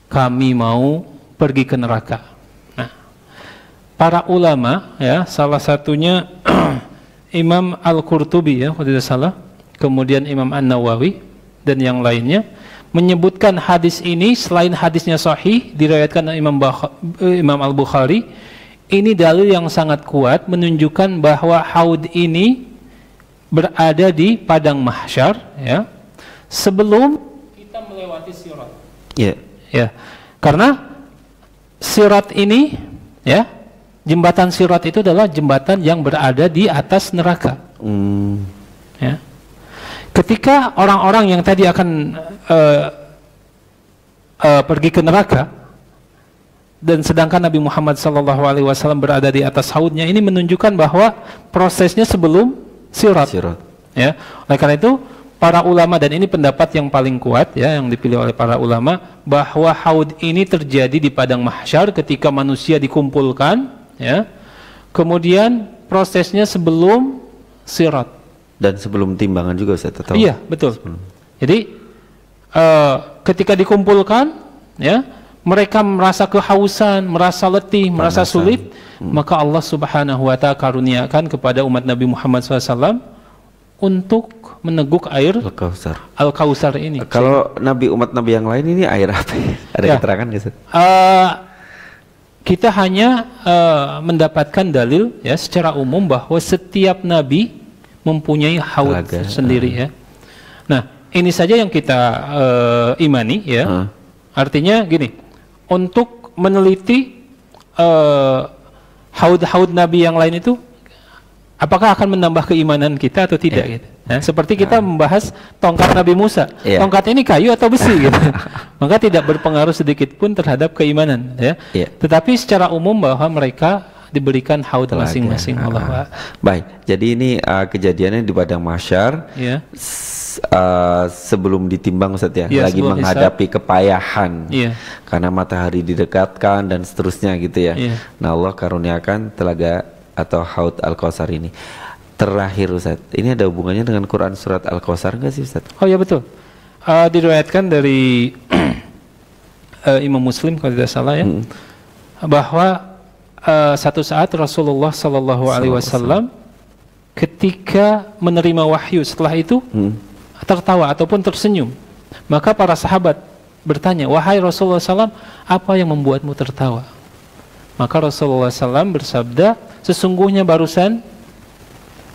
kami mau pergi ke neraka. Nah, para ulama, ya, salah satunya Imam Al-Qurtubi, ya, kalau tidak salah, kemudian Imam An-Nawawi dan yang lainnya, menyebutkan hadis ini selain hadisnya sahih diriwayatkan oleh Imam Al-Bukhari, ini dalil yang sangat kuat menunjukkan bahwa haud ini berada di padang mahsyar, ya, sebelum kita melewati sirat. Ya, karena sirat ini, ya, jembatan sirat itu adalah jembatan yang berada di atas neraka. Ya. Ketika orang-orang yang tadi akan pergi ke neraka, dan sedangkan Nabi Muhammad SAW berada di atas haudnya, ini menunjukkan bahwa prosesnya sebelum sirat. Ya, oleh karena itu para ulama, dan ini pendapat yang paling kuat, ya, yang dipilih oleh para ulama, bahwa haud ini terjadi di padang mahsyar ketika manusia dikumpulkan, ya, kemudian prosesnya sebelum sirat dan sebelum timbangan juga, saya tahu. Iya, betul. Jadi ketika dikumpulkan, ya, mereka merasa kehausan, merasa letih, merasa sulit, maka Allah Subhanahu wa ta'ala karuniakan kepada umat Nabi Muhammad SAW untuk meneguk air Al-Kautsar ini. Kalau umat Nabi yang lain ini air apa? Ada ya, keterangan nggak, Ustaz? Kita hanya mendapatkan dalil, ya, secara umum bahwa setiap nabi mempunyai haud sendiri, ya. Nah, ini saja yang kita imani, ya. Artinya gini, untuk meneliti haud-haud nabi yang lain itu apakah akan menambah keimanan kita atau tidak, gitu. Nah, seperti kita membahas tongkat Nabi Musa, tongkat ini kayu atau besi, gitu. Maka tidak berpengaruh sedikit pun terhadap keimanan, ya. Tetapi secara umum bahwa mereka diberikan haud masing-masing. Allah. Baik, jadi ini kejadiannya di padang mahsyar, sebelum ditimbang, Ustaz, ya, lagi menghadapi kepayahan, karena matahari didekatkan dan seterusnya, gitu, ya. Nah, Allah karuniakan telaga atau haud Al-Kautsar ini. Terakhir, Ustaz, ini ada hubungannya dengan Quran surat Al-Kautsar nggak sih, Ustaz? Oh ya, betul. Diriwayatkan dari Imam Muslim kalau tidak salah, ya, bahwa satu saat Rasulullah SAW ketika menerima wahyu, setelah itu tertawa ataupun tersenyum, maka para sahabat bertanya, wahai Rasulullah SAW, apa yang membuatmu tertawa? Maka Rasulullah SAW bersabda, sesungguhnya barusan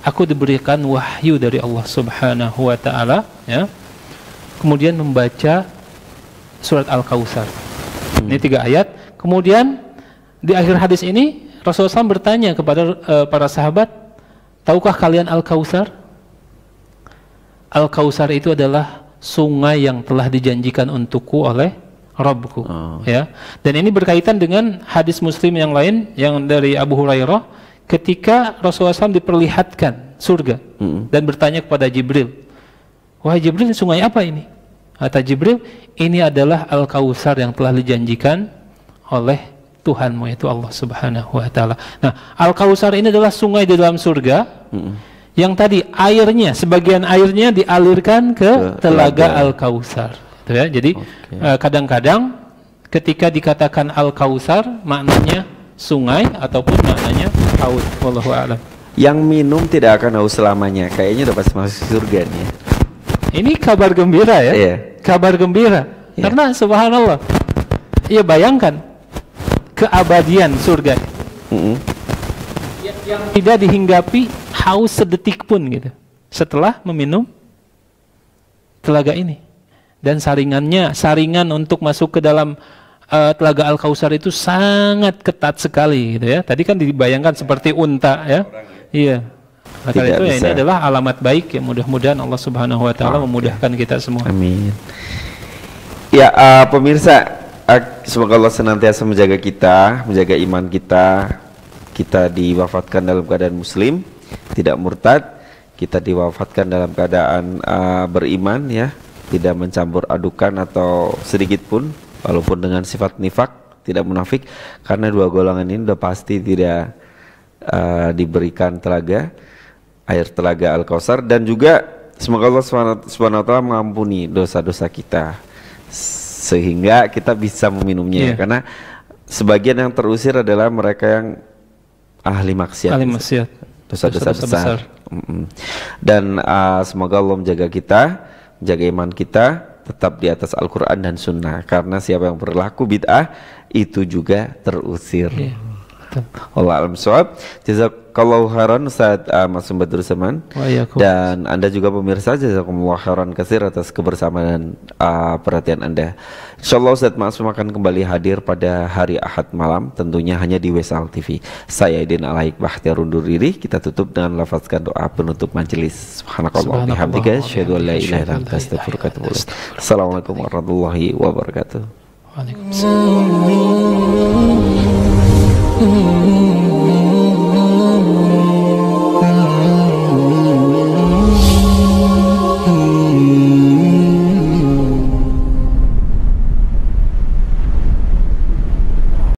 aku diberikan wahyu dari Allah Subhanahu wa ta'ala, ya, kemudian membaca surat Al-Kautsar. Ini 3 ayat. Kemudian di akhir hadis ini Rasulullah SAW bertanya kepada para sahabat, tahukah kalian Al-Kautsar? Al-Kautsar itu adalah sungai yang telah dijanjikan untukku oleh Rabbku. Ya. Dan ini berkaitan dengan hadis Muslim yang lain, yang dari Abu Hurairah, ketika Rasulullah SAW diperlihatkan surga dan bertanya kepada Jibril, wahai Jibril, sungai apa ini? Kata Jibril, ini adalah Al-Kautsar yang telah dijanjikan oleh Tuhanmu, yaitu Allah Subhanahu wa ta'ala. Nah, Al-Kautsar ini adalah sungai di dalam surga yang tadi airnya, sebagian airnya dialirkan ke telaga Al-Kautsar. Ya, jadi kadang-kadang ketika dikatakan Al-Kautsar maknanya sungai ataupun maknanya haud. Wallahu a'lam. Yang minum tidak akan haus selamanya, kayaknya udah pasti masuk surga nih. Ini kabar gembira, ya. Kabar gembira. Karena subhanallah, ya, bayangkan keabadian surga yang tidak dihinggapi haus sedetik pun, gitu, setelah meminum telaga ini. Dan saringan untuk masuk ke dalam telaga Al-Kautsar itu sangat ketat sekali, gitu, ya. Tadi kan dibayangkan seperti unta, ya. Iya. Maka itu, ya, ini adalah alamat baik, ya. Mudah-mudahan Allah Subhanahu wa ta'ala memudahkan kita semua. Amin. Ya, pemirsa, semoga Allah senantiasa menjaga kita, menjaga iman kita. Kita diwafatkan dalam keadaan muslim, tidak murtad. Kita diwafatkan dalam keadaan beriman, ya, tidak mencampur adukan atau sedikit pun, walaupun dengan sifat nifak, tidak munafik, karena 2 golongan ini sudah pasti tidak diberikan air telaga Al-Kautsar. Dan juga semoga Allah Subhanahu wa ta'ala mengampuni dosa-dosa kita sehingga kita bisa meminumnya, karena sebagian yang terusir adalah mereka yang ahli maksiat, dosa-dosa besar. Dan semoga Allah menjaga kita, menjaga iman kita tetap di atas Al-Quran dan Sunnah, karena siapa yang berlaku bid'ah itu juga terusir. Allah alam shawab. Jazakallahu khairan Ustaz Masum Badrul Zaman. Dan Anda juga pemirsa, jazakumullah khairan katsir atas kebersamaan dan perhatian Anda. Insyaallah Ustaz Masum akan kembali hadir pada hari Ahad malam, tentunya hanya di Wesal TV. Saya Aidin Alaik Bakhtiar undur diri. Kita tutup dengan lafazkan doa penutup majelis. Subhanakallah bihamdika asyhadu an la ilaha illa anta astaghfiruka wa atubu ilaik. Assalamualaikum warahmatullahi wabarakatuh. Waalaikumsalam.